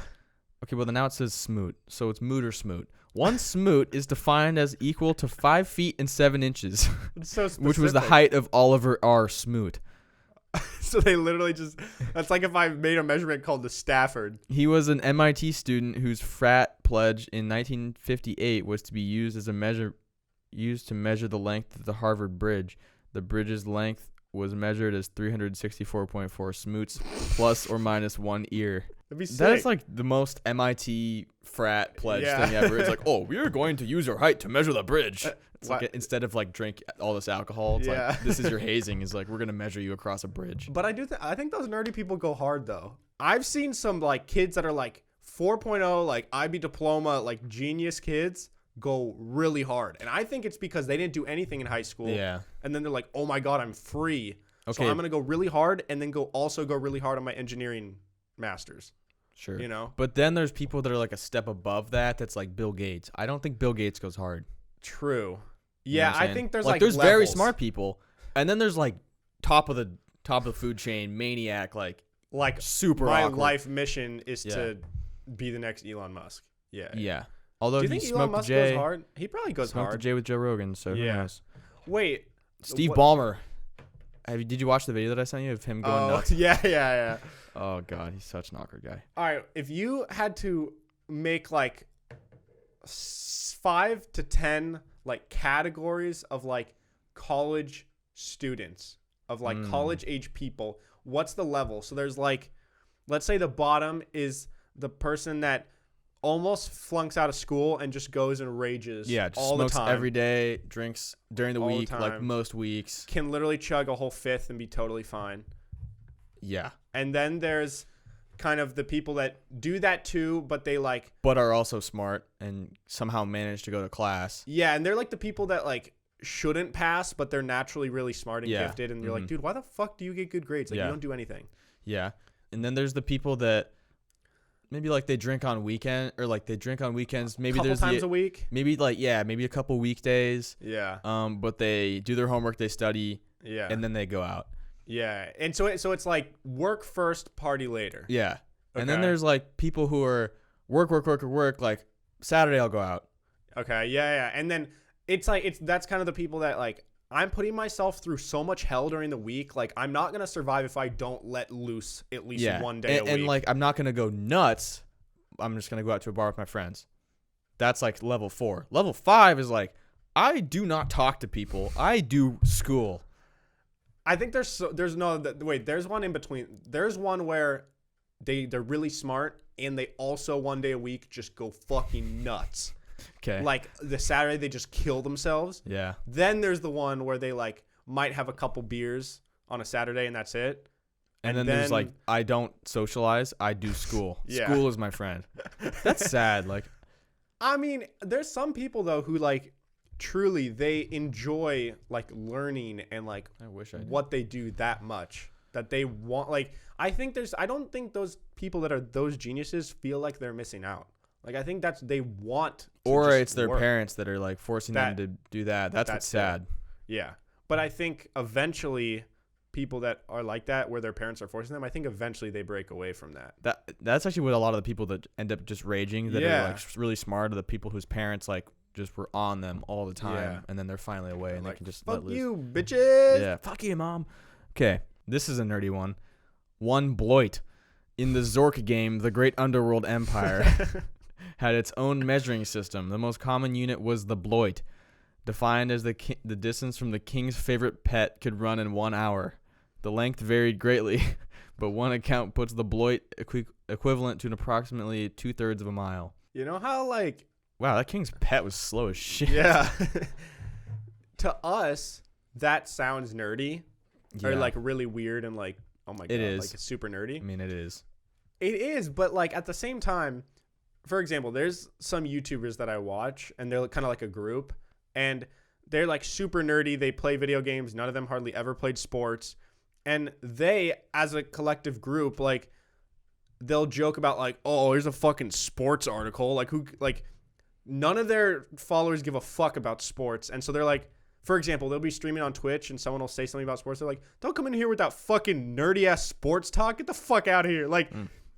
Okay, well, then now it says smoot. So it's moot or smoot. One smoot is defined as equal to 5 feet and 7 inches. It's so specific. Which was the height of Oliver R. Smoot. So they literally that's like if I made a measurement called the Stafford. He was an MIT student whose frat pledge in 1958 was to be used to measure the length of the Harvard Bridge. The bridge's length was measured as 364.4 smoots plus or minus 1 ear. That'd be sick. That is the most MIT frat pledge thing ever. It's we are going to use your height to measure the bridge. It's instead of drink all this alcohol, it's this is your hazing. Is we're going to measure you across a bridge. But I think those nerdy people go hard though. I've seen some kids that are 4.0 IB diploma genius kids go really hard. And I think it's because they didn't do anything in high school. Yeah. And then they're like, oh my God, I'm free. Okay. So I'm going to go really hard and then go really hard on my engineering masters. Sure. You know? But then there's people that are like a step above that. That's like Bill Gates. I don't think Bill Gates goes hard. True. You Yeah, know what I think there's there's levels. very smart people, and then there's like top of the food chain maniac, like super my awkward. life mission is to be the next Elon Musk. Yeah. Yeah. Although Do you think Elon Musk goes hard? He probably goes smoked hard. the J with Joe Rogan, so who knows? Wait. Steve Ballmer. Did you watch the video that I sent you of him going nuts? Yeah. Oh God, he's such an awkward guy. All right, if you had to make like 5 to 10 like categories of like college students, of like college age people, what's the level? So there's like, let's say the bottom is the person that almost flunks out of school and just goes and rages just all smokes the time. every day, drinks during the All the week, like time. most weeks. Can literally chug a whole fifth and be totally fine. Yeah. And then there's kind of the people that do that too, but they like... But are also smart and somehow manage to go to class. Yeah, and they're like the people that like shouldn't pass, but they're naturally really smart and gifted. And you're like, dude, why the fuck do you get good grades? Like, you don't do anything. Yeah. And then there's the people that maybe like they drink on weekends. Maybe couple times a week. Maybe maybe a couple weekdays. Yeah. But they do their homework, they study. Yeah. And then they go out. Yeah. And so it's like work first, party later. Yeah. Okay. And then there's like people who are work. Like Saturday I'll go out. Okay. Yeah. And then that's kind of the people that like, I'm putting myself through so much hell during the week. Like, I'm not going to survive if I don't let loose at least one day a week. And like, I'm not going to go nuts. I'm just going to go out to a bar with my friends. That's like level 4. Level 5 is like, I do not talk to people. I do school. I think there's one in between. There's one where they're really smart and they also one day a week just go fucking nuts. Okay. Like the Saturday they just kill themselves. Yeah. Then there's the one where they like might have a couple beers on a Saturday and that's it. And then there's like, I don't socialize. I do school. Yeah. School is my friend. That's sad. Like, I mean, there's some people though who like truly they enjoy like learning and like I wish I did. what they do that much that they want. Like, I don't think those people that are those geniuses feel like they're missing out. Like, I think they want to or just it's their work. parents that are like forcing them to do that. That's what's sad. Yeah. But I think eventually people that are like that, where their parents are forcing them, I think eventually they break away from that. That's actually what a lot of the people that end up just raging that are like really smart are the people whose parents like just were on them all the time, and then they're finally away and like, they can just fuck let loose. you, bitches. Yeah, fuck you, mom. Okay, this is a nerdy one. One Bloit in the Zork game, the Great Underworld Empire had its own measuring system. The most common unit was the Bloit, defined as the distance from the king's favorite pet could run in 1 hour. The length varied greatly, but one account puts the Bloit equivalent to approximately 2/3 of a mile. You know how like... Wow, that king's pet was slow as shit. Yeah. To us, that sounds nerdy or like really weird and like, oh my God, it is. Like it's super nerdy. I mean, it is. It is, but like at the same time, for example, there's some YouTubers that I watch and they're kind of like a group and they're like super nerdy. They play video games. None of them hardly ever played sports. And they, as a collective group, like they'll joke about like, oh, here's a fucking sports article. Like none of their followers give a fuck about sports. And so they're like, for example, they'll be streaming on Twitch and someone will say something about sports. They're like, don't come in here with that fucking nerdy ass sports talk. Get the fuck out of here. Like,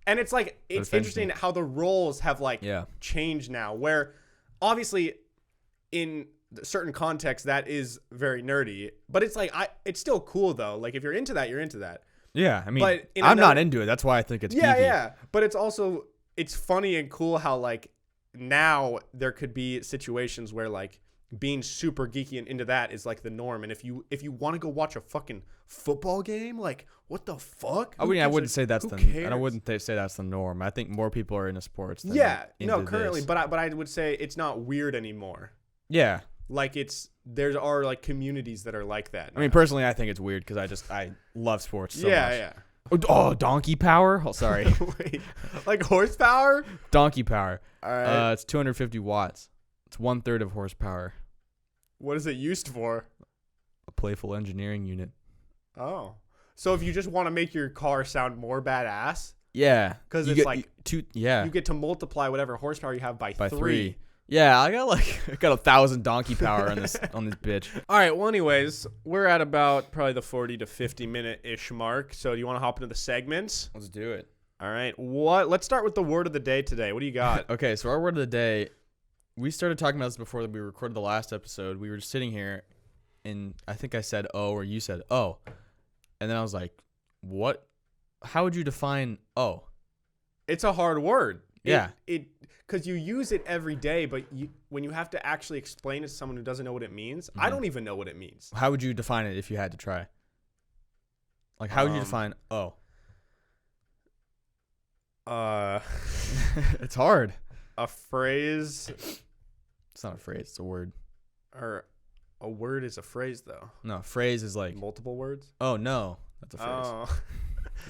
and it's like, it's interesting how the roles have like changed now, where obviously in certain contexts that is very nerdy, but it's like, it's still cool though. Like if you're into that, you're into that. Yeah. I mean, I'm not into it. That's why I think it's geeky. Yeah. But it's also, it's funny and cool how like now there could be situations where like being super geeky and into that is like the norm. And if you want to go watch a fucking football game, like what the fuck? I wouldn't say that's the norm. I think more people are into sports than currently, but I would say it's not weird anymore. Yeah. Like there are like communities that are like that now. I mean, personally, I think it's weird because I love sports so much. Yeah. Oh, donkey power? Oh, sorry. Wait, like horsepower? Donkey power. All right. It's 250 watts. It's 1/3 of horsepower. What is it used for? A playful engineering unit. Oh. So if you just want to make your car sound more badass? Yeah. Because it's like you get to multiply whatever horsepower you have by 3. Yeah, I got 1,000 donkey power on this bitch. All right. Well, anyways, we're at about probably the 40 to 50 minute-ish mark. So do you want to hop into the segments? Let's do it. All right. Let's start with the word of the day today. What do you got? Okay, so our word of the day, we started talking about this before we recorded the last episode. We were just sitting here, and I think I said "oh" or you said "oh," and then I was like, "What? How would you define "oh"?" It's a hard word. Yeah. Because you use it every day, but when you have to actually explain it to someone who doesn't know what it means, I don't even know what it means. How would you define it if you had to try? Like, how would you define "oh"? It's hard. A phrase. It's not a phrase. It's a word. Or a word is a phrase, though. No, a phrase is like multiple words. Oh no, that's a phrase. Oh.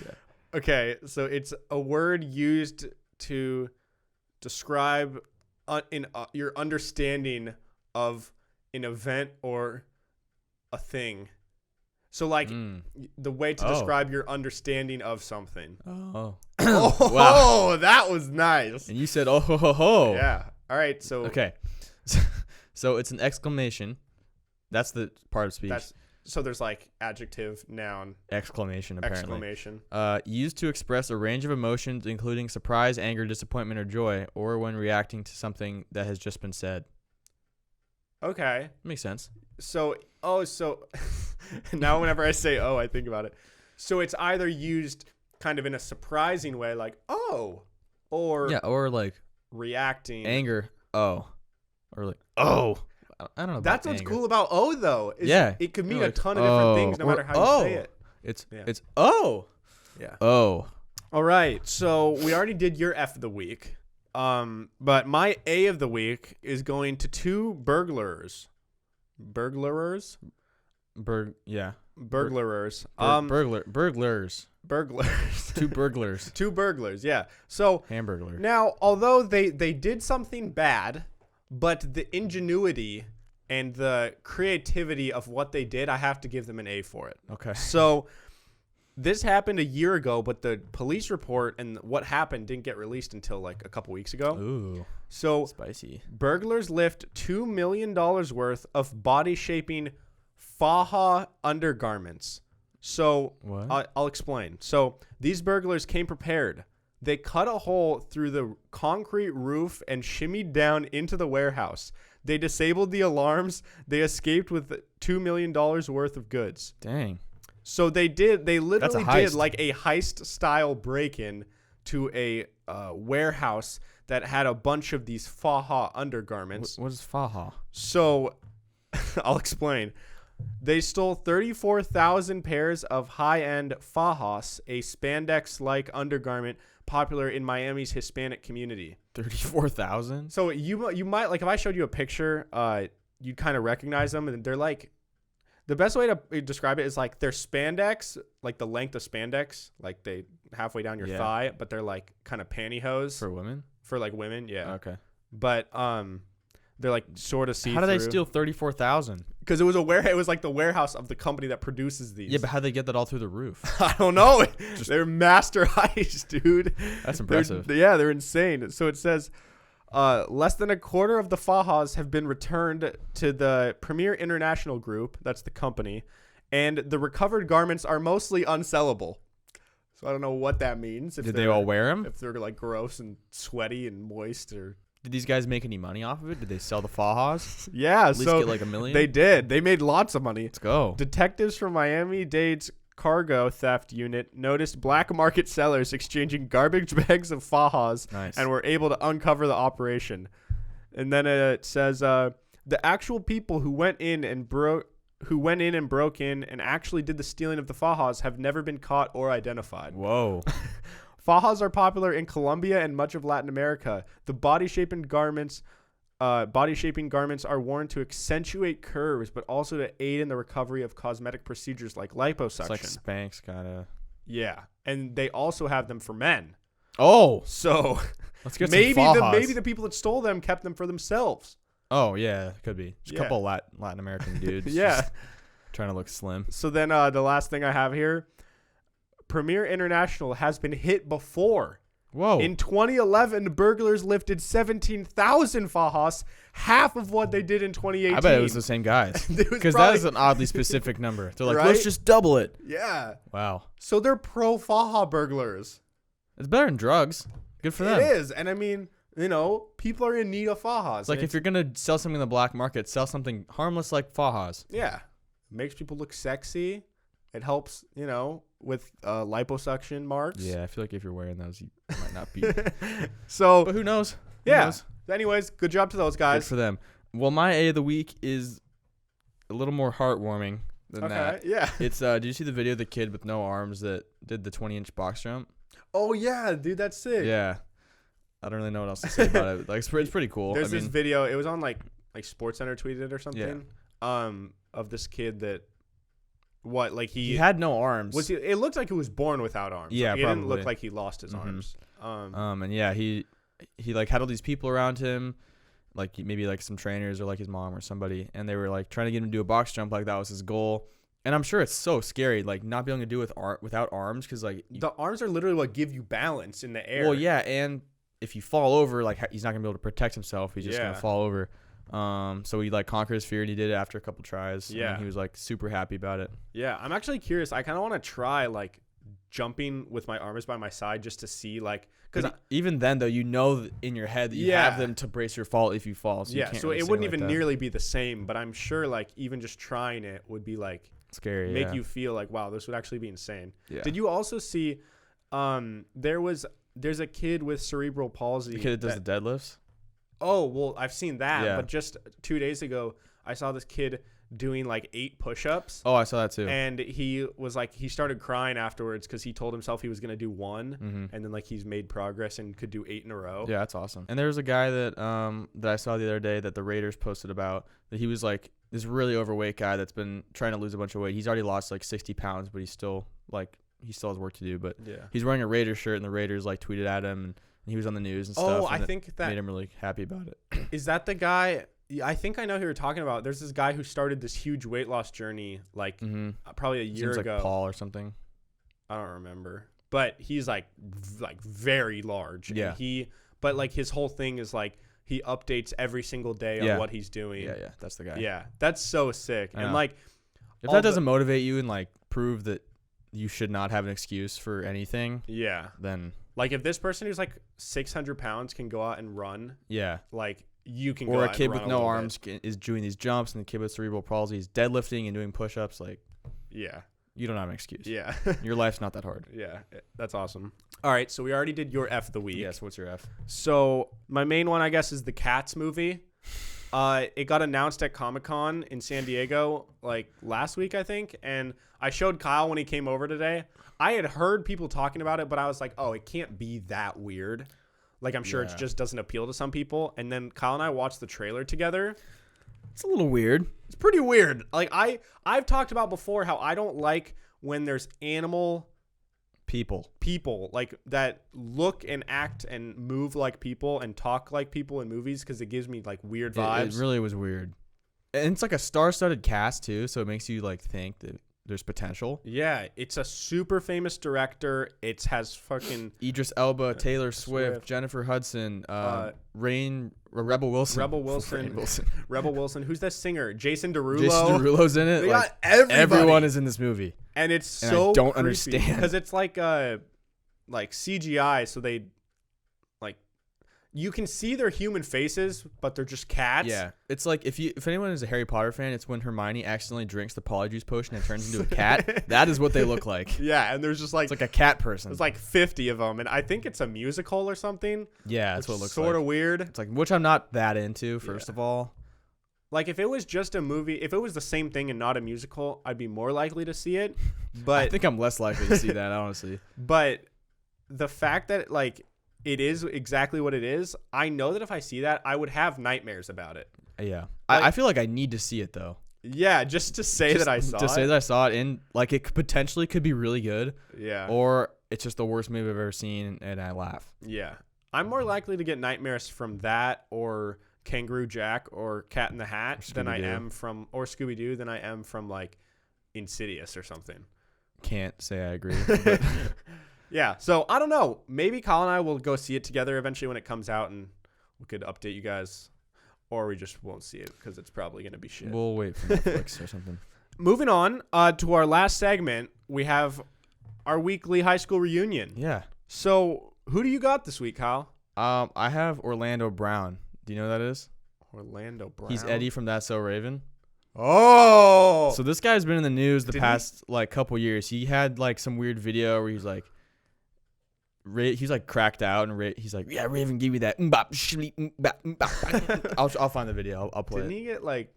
Yeah. Okay, so it's a word used to describe your understanding of an event or a thing. So, like, the way to describe your understanding of something. Oh. Oh, wow. That was nice. And you said, oh, ho, ho, ho. Yeah. All right, so. Okay. So it's an exclamation. That's the part of speech. So there's, like, adjective, noun. Exclamation, apparently. Exclamation. Used to express a range of emotions, including surprise, anger, disappointment, or joy, or when reacting to something that has just been said. Okay. Makes sense. So now whenever I say "oh," I think about it. So it's either used kind of in a surprising way, like "oh," or like reacting anger, "oh," or like "oh." I don't know. That's what's cool about "oh," though. It could mean like, a ton of different things, no matter how you say it. It's "oh." Yeah. Oh. All right. So we already did your F of the week. But my A of the week is going to 2 burglars. Burglars. Yeah. Burglars. Burglars. 2 burglars. 2 burglars. Yeah. So Hamburglar. Now, although they did something bad, but the ingenuity and the creativity of what they did, I have to give them an A for it. Okay. So this happened a year ago, but the police report and what happened didn't get released until like a couple weeks ago. Ooh. So spicy. Burglars lift $2 million worth of body shaping faja undergarments. So what? I'll explain. So these burglars came prepared. They cut a hole through the concrete roof and shimmied down into the warehouse. They disabled the alarms. They escaped with $2 million worth of goods. Dang. So they literally did like a heist style break-in to a warehouse that had a bunch of these faja undergarments. What is faja? So I'll explain. They stole 34,000 pairs of high-end fajas, a spandex-like undergarment popular in Miami's Hispanic community. 34,000? So you might, like, if I showed you a picture, you'd kind of recognize them, and they're like, the best way to describe it is like they're spandex, like the length of spandex, like they halfway down your thigh, but they're like kind of pantyhose for women. For like women, yeah. Okay. But they're like sort of see-through. How do they steal 34,000? Because it was like the warehouse of the company that produces these. Yeah, but how'd they get that all through the roof? I don't know. They're master heist, dude. That's impressive. They're insane. So it says less than a quarter of the fajas have been returned to the Premier International Group. That's the company. And the recovered garments are mostly unsellable. So I don't know what that means. Did they all wear them? If they're like gross and sweaty and moist, or did these guys make any money off of it? Did they sell the fajas? Yeah, at least get like $1 million. They did. They made lots of money. Let's go. Detectives from Miami-Dade's cargo theft unit noticed black market sellers exchanging garbage bags of fajas and were able to uncover the operation. And then it says the actual people who went in and broke in and actually did the stealing of the fajas have never been caught or identified. Whoa. Fajas are popular in Colombia and much of Latin America. The body-shaping garments are worn to accentuate curves, but also to aid in the recovery of cosmetic procedures like liposuction. It's like Spanx kind of. Yeah, and they also have them for men. Oh, so let's get maybe the people that stole them kept them for themselves. Oh yeah, could be. Just Yeah. a couple Latin American dudes. Yeah. just trying to look slim. So then the last thing I have here, Premier International has been hit before. Whoa. In 2011, burglars lifted 17,000 fajas, half of what they did in 2018. I bet it was the same guys. Because that is an oddly specific number. They're like, Right? let's just double it. Yeah. Wow. So they're pro faja burglars. It's better than drugs. Good for them. It is. And I mean, you know, people are in need of fajas. It's like if you're going to sell something in the black market, sell something harmless like fajas. Yeah. It makes people look sexy. It helps, you know, with liposuction marks. Yeah, I feel like if you're wearing those, you might not be. So, But who knows? yeah. Who knows? Anyways, good job to those Good guys. for them. Well, my A of the week is a little more heartwarming than that. Yeah. It's did you see the video of the kid with no arms that did the 20-inch box jump? Oh yeah, dude, that's sick. Yeah. I don't really know what else to say about it. Like it's pretty cool. There's this video. It was on like SportsCenter tweeted or something. Yeah. Of this kid that he had no arms. It looked like he was born without arms. Yeah, like, it probably. didn't look like he lost his arms. And yeah, he like had all these people around him, like maybe like some trainers or like his mom or somebody, and they were like trying to get him to do a box jump, like that was his goal. And I'm sure it's so scary, like not being able to do it without arms, because like the arms are literally what give you balance in the air. Well, yeah, and if you fall over, like he's not gonna be able to protect himself. He's just gonna fall over. So he like conquered his fear, and he did it after a couple tries. Yeah, and he was like super happy about it. Yeah, I'm actually curious. I kind of want to try like jumping with my arms by my side just to see like, because even then though, you know in your head that you have them to brace your fall if you fall. So yeah, so it wouldn't even nearly be the same. But I'm sure like even just trying it would be like scary, make you feel like, wow, this would actually be insane. Yeah. Did you also see there's a kid with cerebral palsy, the kid that does the deadlifts? Oh, well, I've seen that, Yeah. but just 2 days ago I saw this kid doing like 8 push-ups. Oh, I saw that too. And he was like, he started crying afterwards because he told himself he was going to do 1, and then like he's made progress and could do 8 in a row. Yeah, that's awesome. And there was a guy that I saw the other day that the Raiders posted about, that he was like this really overweight guy that's been trying to lose a bunch of weight. He's already lost like 60 pounds, but he still has work to do. But yeah, he's wearing a Raiders shirt, and the Raiders like tweeted at him, and he was on the news and stuff. Oh, I think that made him really happy about it. Is that the guy? I think I know who you're talking about. There's this guy who started this huge weight loss journey like probably a year ago. Like Paul or something. I don't remember. But he's like very large. Yeah. And but like his whole thing is like he updates every single day on what he's doing. Yeah, that's the guy. Yeah, that's so sick. And like if that doesn't motivate you and like prove that you should not have an excuse for anything. Yeah. Then like if this person who's like 600 pounds can go out and run. Yeah. Like you can go out and run. Or a kid with no arms is doing these jumps, and the kid with cerebral palsy is deadlifting and doing push-ups. Like, yeah, you don't have an excuse. Yeah. Your life's not that hard. Yeah, that's awesome. All right, so we already did your F of the week. Yes, what's your F? So my main one, I guess, is the Cats movie. It got announced at Comic-Con in San Diego like last week, I think, and I showed Kyle when he came over today. I had heard people talking about it, but I was like, oh, it can't be that weird. Like, I'm sure it just doesn't appeal to some people. And then Kyle and I watched the trailer together. It's a little weird. It's pretty weird. Like, I've talked about before how I don't like when there's animal people like that look and act and move like people and talk like people in movies, because it gives me like weird vibes. It really was weird. And it's like a star-studded cast too, so it makes you like think that there's potential. Yeah, it's a super famous director. It has fucking Idris Elba, Taylor Swift, Jennifer Hudson, Rebel Wilson. Rebel Wilson. Who's that singer? Jason Derulo. Jason Derulo's in it. They got everybody. Everyone is in this movie. And it's so I don't creepy understand, because it's like CGI, so they like you can see their human faces, but they're just cats. Yeah, it's like if anyone is a Harry Potter fan, it's when Hermione accidentally drinks the Polyjuice potion and turns into a cat. That is what they look like. Yeah, and there's just like it's like a cat person. There's like 50 of them, and I think it's a musical or something. Yeah, that's what it looks like. Sort of weird. It's like, which I'm not that into. First of all. Like, if it was just a movie, if it was the same thing and not a musical, I'd be more likely to see it. But I think I'm less likely to see that, honestly. But the fact that, like, it is exactly what it is, I know that if I see that, I would have nightmares about it. Yeah. Like, I feel like I need to see it, though. Yeah, just to say that I saw it. To say that I saw it, and, like, it potentially could be really good. Yeah. Or it's just the worst movie I've ever seen, and I laugh. Yeah. I'm more likely to get nightmares from that or Kangaroo Jack or Cat in the Hat than I am from, or Scooby-Doo than I am from like Insidious or something. Can't say I agree. Yeah, so I don't know. Maybe Kyle and I will go see it together eventually when it comes out, and we could update you guys, or we just won't see it because it's probably going to be shit. We'll wait for Netflix or something. Moving on to our last segment, we have our weekly high school reunion. Yeah. So who do you got this week, Kyle? I have Orlando Brown. Do you know who that is? Orlando Brown. He's Eddie from That's So Raven. Oh. So this guy's been in the news the past like couple years. He had like some weird video where he's like cracked out and he's like, yeah, Raven, give me that. I'll find the video. I'll play. Didn't he get like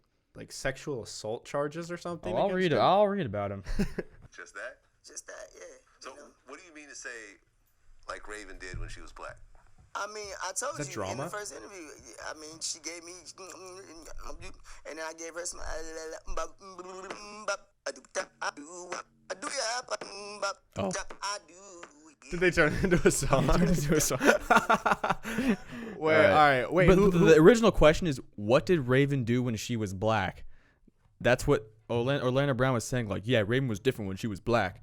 sexual assault charges or something? I'll read it. I'll read about him. Just that? Just that, yeah. So what do you mean to say like Raven did when she was black? I mean, I told you drama? in the first interview. I mean, she gave me, and then I gave her some. Oh. Did they turn it into a song? Wait, all right. Wait, but the original question is, what did Raven do when she was black? That's what Orlando Brown was saying. Like, yeah, Raven was different when she was black,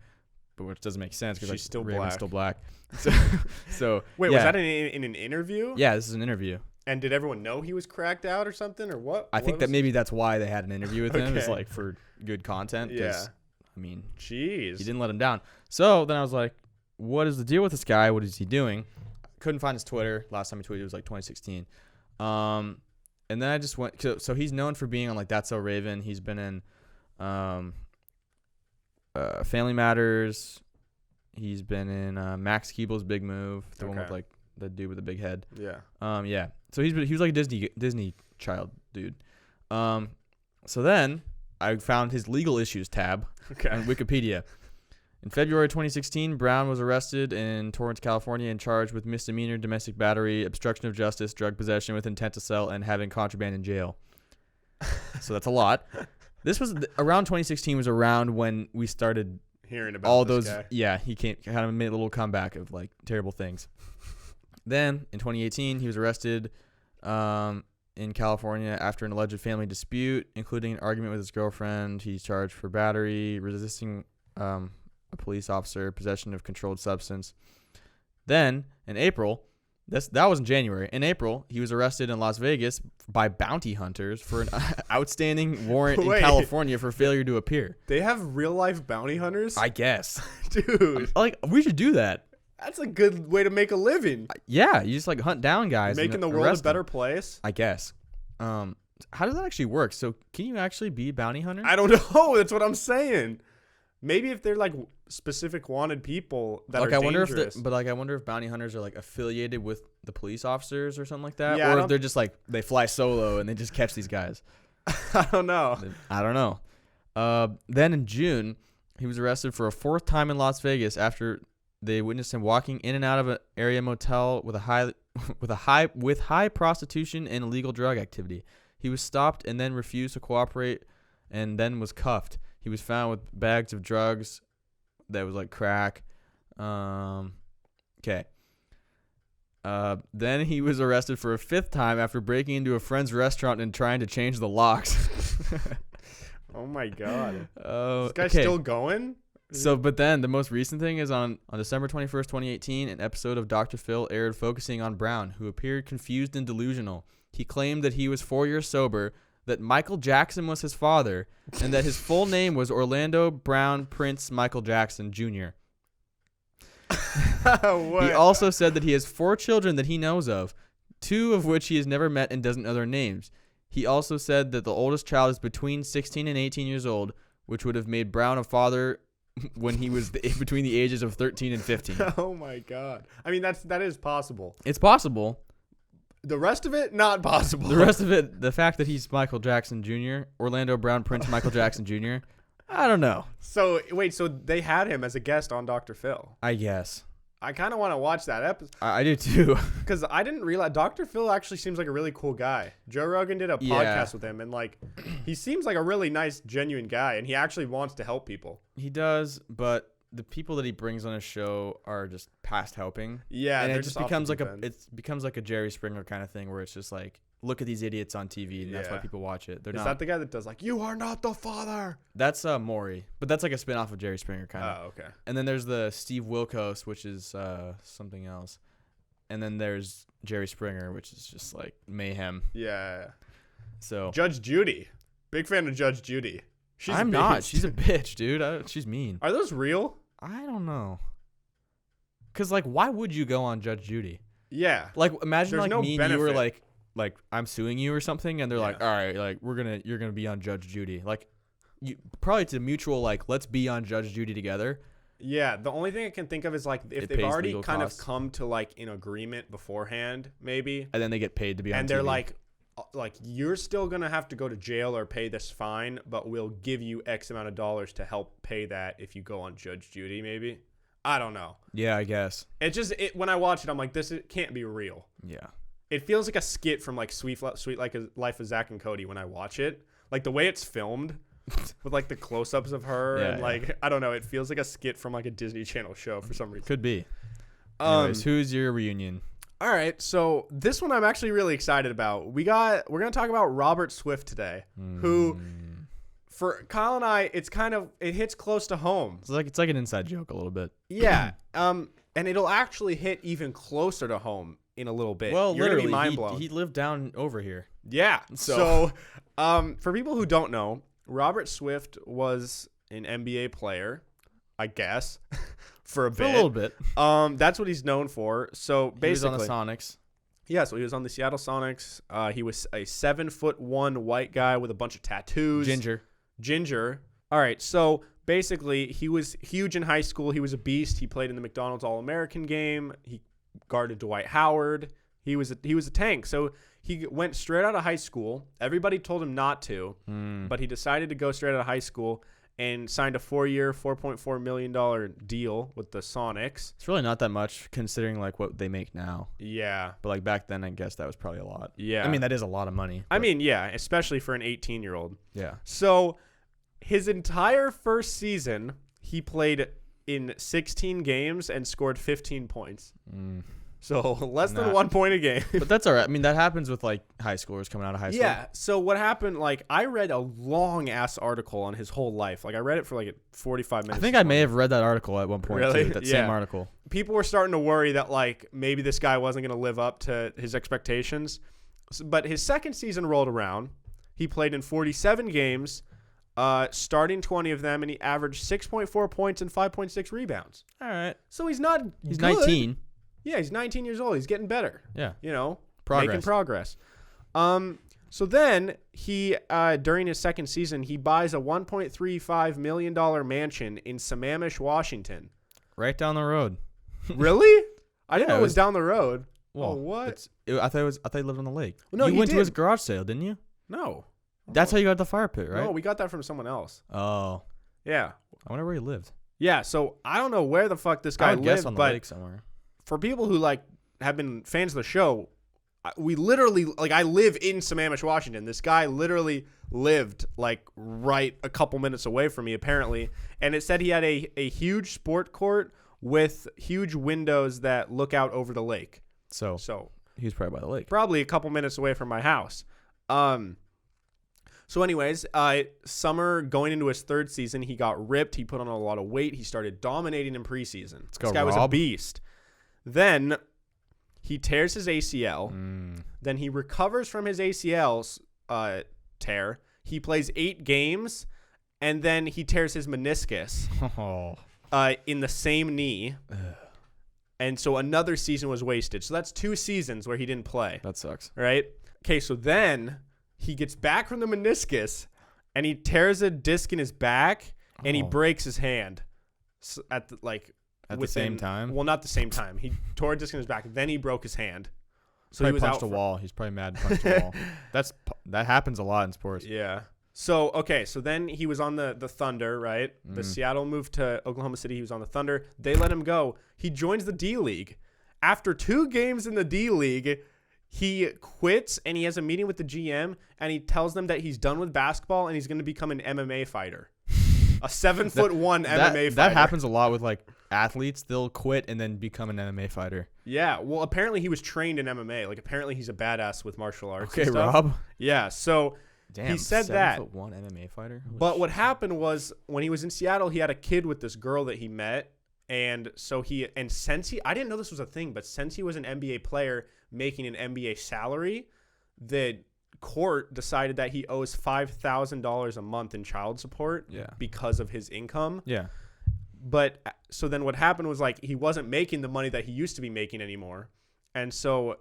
but which doesn't make sense because she's Raven's still black. So wait, yeah. Was that in an interview? Yeah, this is an interview. And did everyone know he was cracked out or something, or what? I think that maybe that's why they had an interview with him. It's like for good content. Yeah. I mean, jeez, he didn't let him down. So then I was like, what is the deal with this guy? What is he doing? Couldn't find his Twitter. Last time he tweeted was like 2016. And then I just went. So he's known for being on like That's So Raven. He's been in Family Matters. He's been in Max Keeble's Big Move, the one with like the dude with the big head. Yeah. Yeah. So he was like a Disney child dude. So then I found his legal issues tab on Wikipedia. In February 2016, Brown was arrested in Torrance, California, and charged with misdemeanor domestic battery, obstruction of justice, drug possession with intent to sell, and having contraband in jail. So that's a lot. This was around 2016 was around when we started hearing about all this those guy. Yeah, he kind of made a little comeback of like terrible things. Then in 2018 he was arrested in California after an alleged family dispute, including an argument with his girlfriend. He's charged for battery, resisting a police officer, possession of controlled substance. Then in April, that was in January. In April, he was arrested in Las Vegas by bounty hunters for an outstanding warrant in California for failure to appear. They have real life bounty hunters? I guess. Dude. Like, we should do that. That's a good way to make a living. Yeah, you just like hunt down guys. Making the world a better place. I guess. How does that actually work? So can you actually be a bounty hunter? I don't know. That's what I'm saying. Maybe if they're like specific wanted people that like are I wonder dangerous. I wonder if bounty hunters are like affiliated with the police officers or something like that, Yeah, or if they're just like they fly solo and they just catch these guys. I don't know. Then in June, he was arrested for a fourth time in Las Vegas after they witnessed him walking in and out of an area motel with high prostitution and illegal drug activity. He was stopped and then refused to cooperate, and then was cuffed. He was found with bags of drugs that was like crack. Okay. Then he was arrested for a fifth time after breaking into a friend's restaurant and trying to change the locks. Oh my God. This guy's still going? So, but then the most recent thing is on December 21st, 2018, an episode of Dr. Phil aired focusing on Brown, who appeared confused and delusional. He claimed that he was 4 years sober, that Michael Jackson was his father, and that his full name was Orlando Brown Prince Michael Jackson Jr. He also said that he has 4 children that he knows of, 2 of which he has never met and doesn't know their names. He also said that the oldest child is between 16 and 18 years old, which would have made Brown a father when he was between the ages of 13 and 15. Oh my God. I mean, that is possible. It's possible. The rest of it, not possible. The rest of it, the fact that he's Michael Jackson Jr., Orlando Brown Prince Michael Jackson Jr., I don't know. So, wait, so they had him as a guest on Dr. Phil. I guess. I kind of want to watch that episode. I do too. Because I didn't realize Dr. Phil actually seems like a really cool guy. Joe Rogan did a podcast with him, and like, he seems like a really nice, genuine guy, and he actually wants to help people. He does, but the people that he brings on his show are just past helping. Yeah, and it just becomes like a Jerry Springer kind of thing where it's just like, look at these idiots on TV, and that's why people watch it. Is that the guy that does like, you are not the father? That's Maury, but that's like a spinoff of Jerry Springer kind of. Oh, okay. And then there's the Steve Wilkos, which is something else, and then there's Jerry Springer, which is just like mayhem. Yeah. So Judge Judy, big fan of Judge Judy. I'm not. She's a bitch, dude. She's mean. Are those real? I don't know. Cause like, why would you go on Judge Judy? Yeah. Like, imagine There's like no me and benefit. you were like I'm suing you or something, and they're like, all right, like you're gonna be on Judge Judy. Like, you probably to mutual like, let's be on Judge Judy together. Yeah. The only thing I can think of is like if they've already kind of come to like an agreement beforehand, maybe, and then they get paid to be on. And TV. they're like you're still gonna have to go to jail or pay this fine, but we'll give you X amount of dollars to help pay that if you go on Judge Judy. Maybe. I don't know. Yeah, I guess. It's just when I watch it, I'm like, can't be real. Yeah. It feels like a skit from like Sweet Like a Life of Zack and Cody when I watch it. Like the way it's filmed with like the close-ups of her and like I don't know, it feels like a skit from like a Disney Channel show for some reason. Could be. Anyways, who's your reunion? All right, so this one I'm actually really excited about. We're going to talk about Robert Swift today, who for Kyle and I, it hits close to home. It's like an inside joke a little bit. Yeah. And it'll actually hit even closer to home in a little bit. Well, you're gonna literally, be mind blown. he lived down over here. Yeah. So, for people who don't know, Robert Swift was an NBA player, I guess, for a little bit. That's what he's known for. So basically, he was on the Sonics. Yeah, so he was on the Seattle Sonics. He was a 7'1" white guy with a bunch of tattoos. Ginger. All right. So basically, he was huge in high school. He was a beast. He played in the McDonald's All-American game. He guarded Dwight Howard. He was a tank. So he went straight out of high school. Everybody told him not to, but he decided to go straight out of high school and signed a 4-year, $4.4 million deal with the Sonics. It's really not that much considering like what they make now. Yeah. But like back then, I guess that was probably a lot. Yeah. I mean, that is a lot of money. I mean, yeah, especially for an 18-year-old. Yeah. So his entire first season, he played in 16 games and scored 15 points. So less than 1 point a game. But that's all right. I mean, that happens with like high schoolers coming out of high school. Yeah. So what happened, like I read a long ass article on his whole life. Like I read it for like 45 minutes. I think I may have read that article at one point too. That same article. People were starting to worry that like maybe this guy wasn't going to live up to his expectations. But his second season rolled around. He played in 47 games, starting 20 of them, and he averaged 6.4 points and 5.6 rebounds. All right. So he's not He's good. 19. Yeah, he's 19 years old. He's getting better. Yeah. You know, Progress. making progress. So then he, during his second season, he buys a $1.35 million mansion in Sammamish, Washington. Right down the road. Really? I didn't know it was down the road. Well, what? I thought he lived on the lake. Well, no, you he went did. to his garage sale, didn't you? No. That's how you got the fire pit, right? No, we got that from someone else. Oh. Yeah. I wonder where he lived. Yeah, so I don't know where the fuck this guy I would guess lived, on the but lake somewhere. for people who like have been fans of the show, we literally like I live in Sammamish, Washington. This guy literally lived like right a couple minutes away from me apparently, and it said he had a huge sport court with huge windows that look out over the lake. So he was probably by the lake. Probably a couple minutes away from my house. So anyways, summer going into his third season, he got ripped. He put on a lot of weight. He started dominating in preseason. This guy was a beast. Then he tears his ACL. Then he recovers from his ACL tear. He plays 8 games, and then he tears his meniscus in the same knee. And so another season was wasted. So that's 2 seasons where he didn't play. That sucks. Right? Okay, so then he gets back from the meniscus, and he tears a disc in his back, and he breaks his hand at the same time. Well, not the same time. He tore a disc in his back, then he broke his hand. So Probably he was punched out a wall. He's probably mad and punched a wall. That happens a lot in sports. Yeah. So okay, so then he was on the Thunder, right? The Seattle moved to Oklahoma City. He was on the Thunder. They let him go. He joins the D League. After 2 games in the D League, he quits and he has a meeting with the GM and he tells them that he's done with basketball and he's going to become an MMA fighter. A 7'1" MMA fighter. That happens a lot with like athletes. They'll quit and then become an MMA fighter. Yeah. Well, apparently he was trained in MMA. Like apparently he's a badass with martial arts. Okay, and stuff. Rob. Yeah. So Damn, he said that. 7'1" MMA fighter. Holy But shit. what happened was when he was in Seattle, he had a kid with this girl that he met. And so since I didn't know this was a thing, but since he was an NBA player making an NBA salary, the court decided that he owes $5,000 a month in child support because of his income. Yeah. But so then what happened was like he wasn't making the money that he used to be making anymore. And so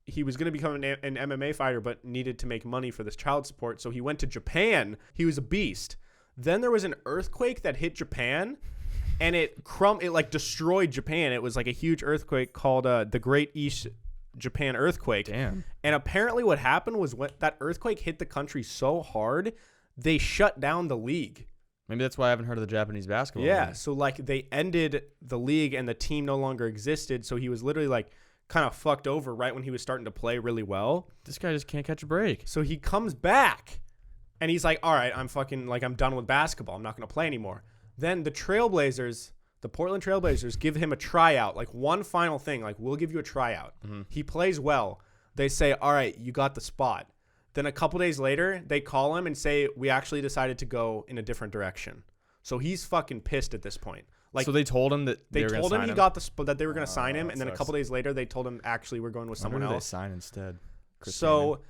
he was going to become an MMA fighter, but needed to make money for this child support. So he went to Japan. He was a beast. Then there was an earthquake that hit Japan. And it like destroyed Japan. It was like a huge earthquake called the Great East Japan Earthquake. Damn. And apparently what happened was when that earthquake hit the country so hard, they shut down the league. Maybe that's why I haven't heard of the Japanese basketball Yeah. league. So like they ended the league and the team no longer existed. So he was literally like kind of fucked over right when he was starting to play really well. This guy just can't catch a break. So he comes back and he's like, all right, I'm done with basketball. I'm not going to play anymore. Then the Portland Trailblazers give him a tryout, like one final thing, like we'll give you a tryout. Mm-hmm. He plays well. They say, all right, you got the spot. Then a couple days later, they call him and say, we actually decided to go in a different direction. So he's fucking pissed at this point. Like, so they told him that they told him he got the spot, that they were going to sign him, and then a sucks. couple days later, they told him actually we're going with someone else. They sign instead. So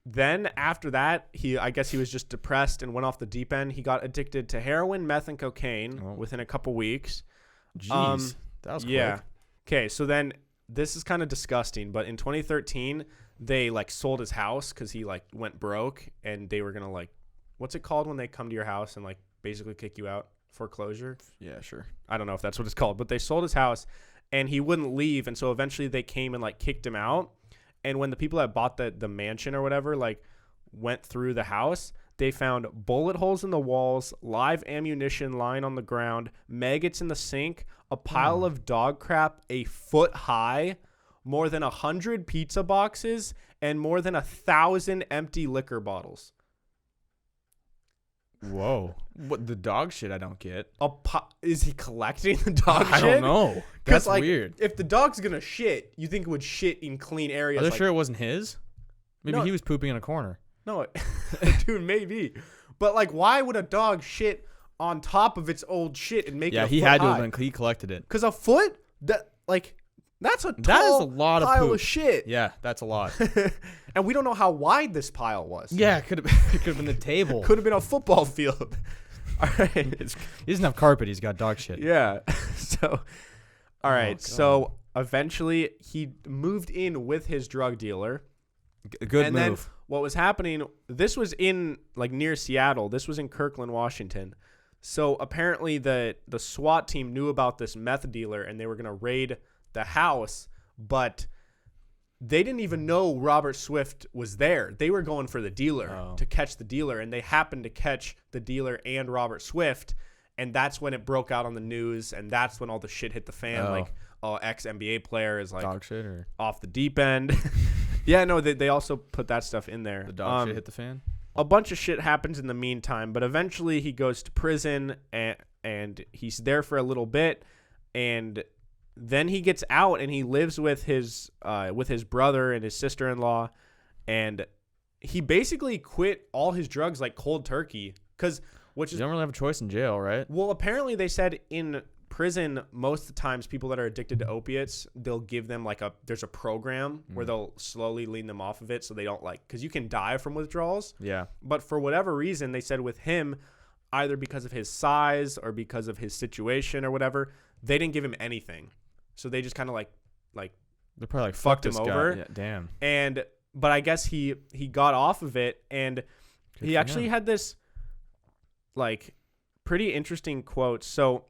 then after that, I guess he was just depressed and went off the deep end. He got addicted to heroin, meth, and cocaine within a couple weeks. Jeez, that was quick. Yeah. Okay, so then this is kind of disgusting, but in 2013, they like sold his house because he like went broke, and they were gonna like, what's it called when they come to your house and like basically kick you out? Foreclosure? Yeah, sure. I don't know if that's what it's called, but they sold his house, and he wouldn't leave, and so eventually they came and like kicked him out. And when the people that bought the mansion or whatever like went through the house, they found bullet holes in the walls, live ammunition lying on the ground, maggots in the sink, a pile of dog crap a foot high, more than 100 pizza boxes, and more than 1,000 empty liquor bottles. Whoa. What, the dog shit I don't get. Is he collecting the dog shit? I don't know. That's like, weird. If the dog's going to shit, you think it would shit in clean areas. Are they sure it wasn't his? Maybe No. he was pooping in a corner. No, dude, maybe. But like, why would a dog shit on top of its old shit and make it a he foot had to high? have been. He collected it. Because a foot, that's a That is tall a lot of pile poop. of shit. Yeah, that's a lot. And we don't know how wide this pile was. Yeah, it could have been the table. Could have been a football field. All right. He doesn't have carpet. He's got dog shit. Yeah. So, all right. God. So eventually he moved in with his drug dealer. Good and move. then what was happening, this was in like near Seattle. This was in Kirkland, Washington. So apparently the SWAT team knew about this meth dealer and they were going to raid the house, but they didn't even know Robert Swift was there. They were going for the dealer to catch the dealer, and they happened to catch the dealer and Robert Swift, and that's when it broke out on the news, and that's when all the shit hit the fan. Like, ex-NBA player is like dog shit or off the deep end. Yeah, no, they also put that stuff in there. the dog shit hit the fan? A bunch of shit happens in the meantime, but eventually he goes to prison, and he's there for a little bit, and then he gets out and he lives with his brother and his sister-in-law, and he basically quit all his drugs like cold turkey, You don't really have a choice in jail, right? well, apparently they said in prison most of the times people that are addicted to opiates, they'll give them like there's a program where they'll slowly lean them off of it so they don't because you can die from withdrawals. Yeah. But for whatever reason, they said with him, either because of his size or because of his situation or whatever, they didn't give him anything. So they just kind of like They're probably like, fucked fuck him this over. guy. Yeah, damn. But I guess he got off of it, and he for actually him. had this like pretty interesting quote. So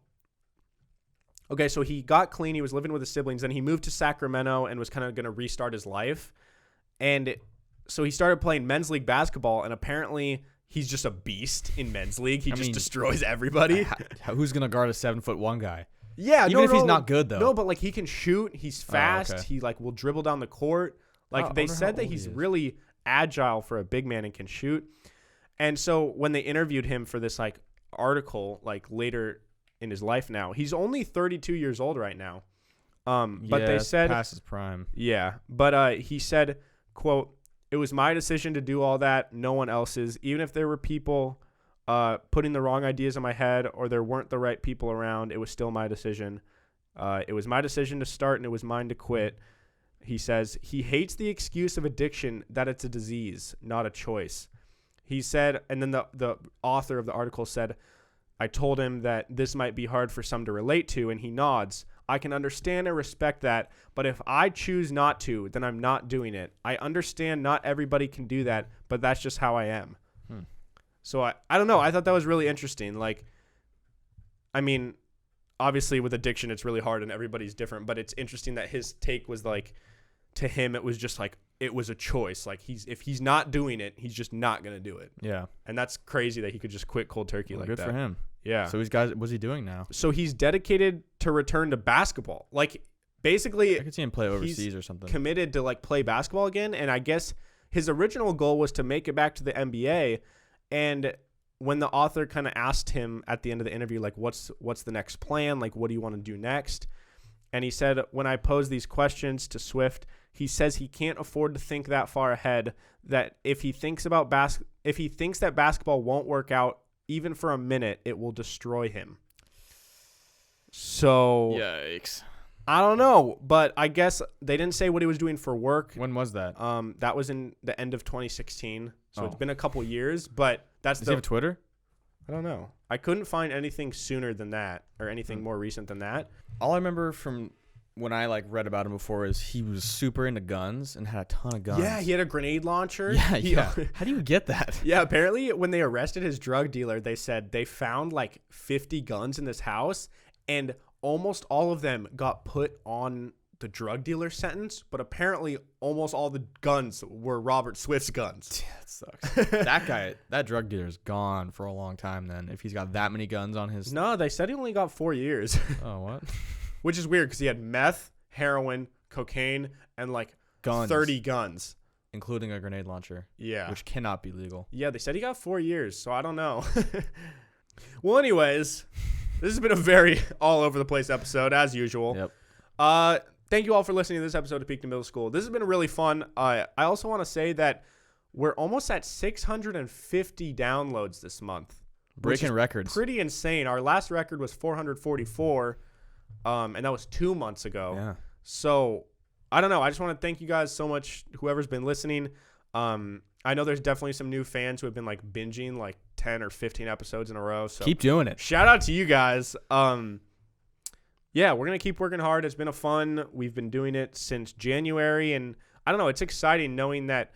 he got clean. He was living with his siblings. Then he moved to Sacramento and was kind of going to restart his life. And so he started playing men's league basketball, and apparently he's just a beast in men's league. He just destroys everybody. Who's going to guard a 7'1" guy? Yeah, Even if he's not good, though. No, but like he can shoot. He's fast. okay. He like will dribble down the court. Like they said that he's really agile for a big man and can shoot. And so when they interviewed him for this like article like later in his life now. He's only 32 years old right now. But they said past his prime. Yeah, but he said, quote, "It was my decision to do all that, no one else's. Even if there were people putting the wrong ideas in my head or there weren't the right people around, it was still my decision. It was my decision to start and it was mine to quit." He says he hates the excuse of addiction that it's a disease, not a choice. He said, and then the author of the article said, "I told him that this might be hard for some to relate to, and he nods. I can understand and respect that, but if I choose not to, then I'm not doing it. I understand not everybody can do that, but that's just how I am." So I don't know. I thought that was really interesting. Like, I mean, obviously with addiction, it's really hard and everybody's different, but it's interesting that his take was like, to him, it was just like, it was a choice. Like if he's not doing it, he's just not going to do it. Yeah. And that's crazy that he could just quit cold turkey like that. Good for him. Yeah. So what's he doing now? So he's dedicated to return to basketball. Like, basically, I could see him play overseas or something. Committed to like play basketball again. And I guess his original goal was to make it back to the NBA. And when the author kind of asked him at the end of the interview, like, what's the next plan? Like, what do you want to do next? And he said, when I pose these questions to Swift, he says he can't afford to think that far ahead, that if he thinks that basketball won't work out even for a minute, it will destroy him. So yikes. I don't know, but I guess they didn't say what he was doing for work. When was that? That was in the end of 2016. So it's been a couple years, but that's Does he have Twitter? I don't know. I couldn't find anything sooner than that or anything more recent than that. All I remember from when I like read about him before is he was super into guns and had a ton of guns. Yeah, he had a grenade launcher. Yeah. How do you get that? Yeah, apparently when they arrested his drug dealer, they said they found like 50 guns in this house and almost all of them got put on the drug dealer sentence, but apparently almost all the guns were Robert Swift's guns. Yeah, that sucks. that drug dealer's gone for a long time then, if he's got that many guns on his... No, they said he only got 4 years. Oh, what? Which is weird because he had meth, heroin, cocaine, and like 30 guns. Including a grenade launcher. Yeah. Which cannot be legal. Yeah, they said he got 4 years, so I don't know. Well, anyways, this has been a very all over the place episode, as usual. Yep. Thank you all for listening to this episode of Peak to Middle School. This has been really fun. I also want to say that we're almost at 650 downloads this month. Breaking records. Pretty insane. Our last record was 444, and that was 2 months ago. Yeah. So, I don't know. I just want to thank you guys so much, whoever's been listening. I know there's definitely some new fans who have been like binging like 10 or 15 episodes in a row. So keep doing it. Shout out to you guys. Yeah, we're going to keep working hard. It's been we've been doing it since January, and I don't know, it's exciting knowing that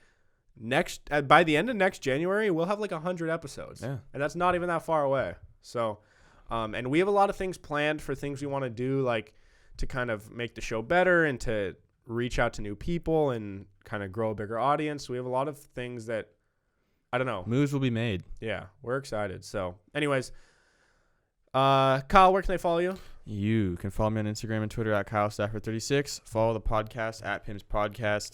by the end of next January, we'll have like 100 episodes. Yeah. And that's not even that far away. So, and we have a lot of things planned for things we want to do, like to kind of make the show better and to reach out to new people and kind of grow a bigger audience. We have a lot of things that, I don't know. Moves will be made. Yeah, we're excited. So, anyways, Kyle, where can they follow you? You can follow me on Instagram and Twitter at KyleStafford36. Follow the podcast at Pim's Podcast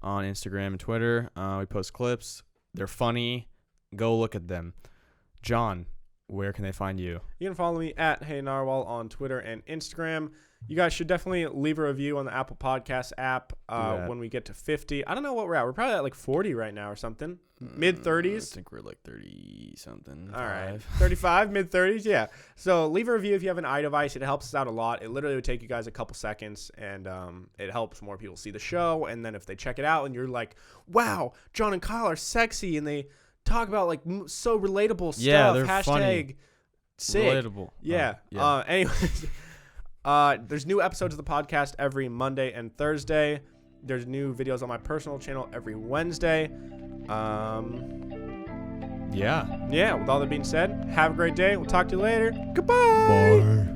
on Instagram and Twitter. We post clips. They're funny. Go look at them. John, where can they find you? You can follow me at Hey Narwhal on Twitter and Instagram. You guys should definitely leave a review on the Apple Podcast app when we get to 50. I don't know what we're at. We're probably at like 40 right now or something. Mid-30s. I think we're like 30-something. All right. 35, mid-30s, yeah. So leave a review if you have an iDevice. It helps us out a lot. It literally would take you guys a couple seconds, and it helps more people see the show. And then if they check it out and you're like, wow, John and Kyle are sexy, and they talk about like so relatable stuff. Yeah, they're Hashtag funny. Sick. Relatable. Yeah. Anyways, there's new episodes of the podcast every Monday and Thursday. There's new videos on my personal channel every Wednesday. Yeah. With all that being said, have a great day. We'll talk to you later. Goodbye. Bye.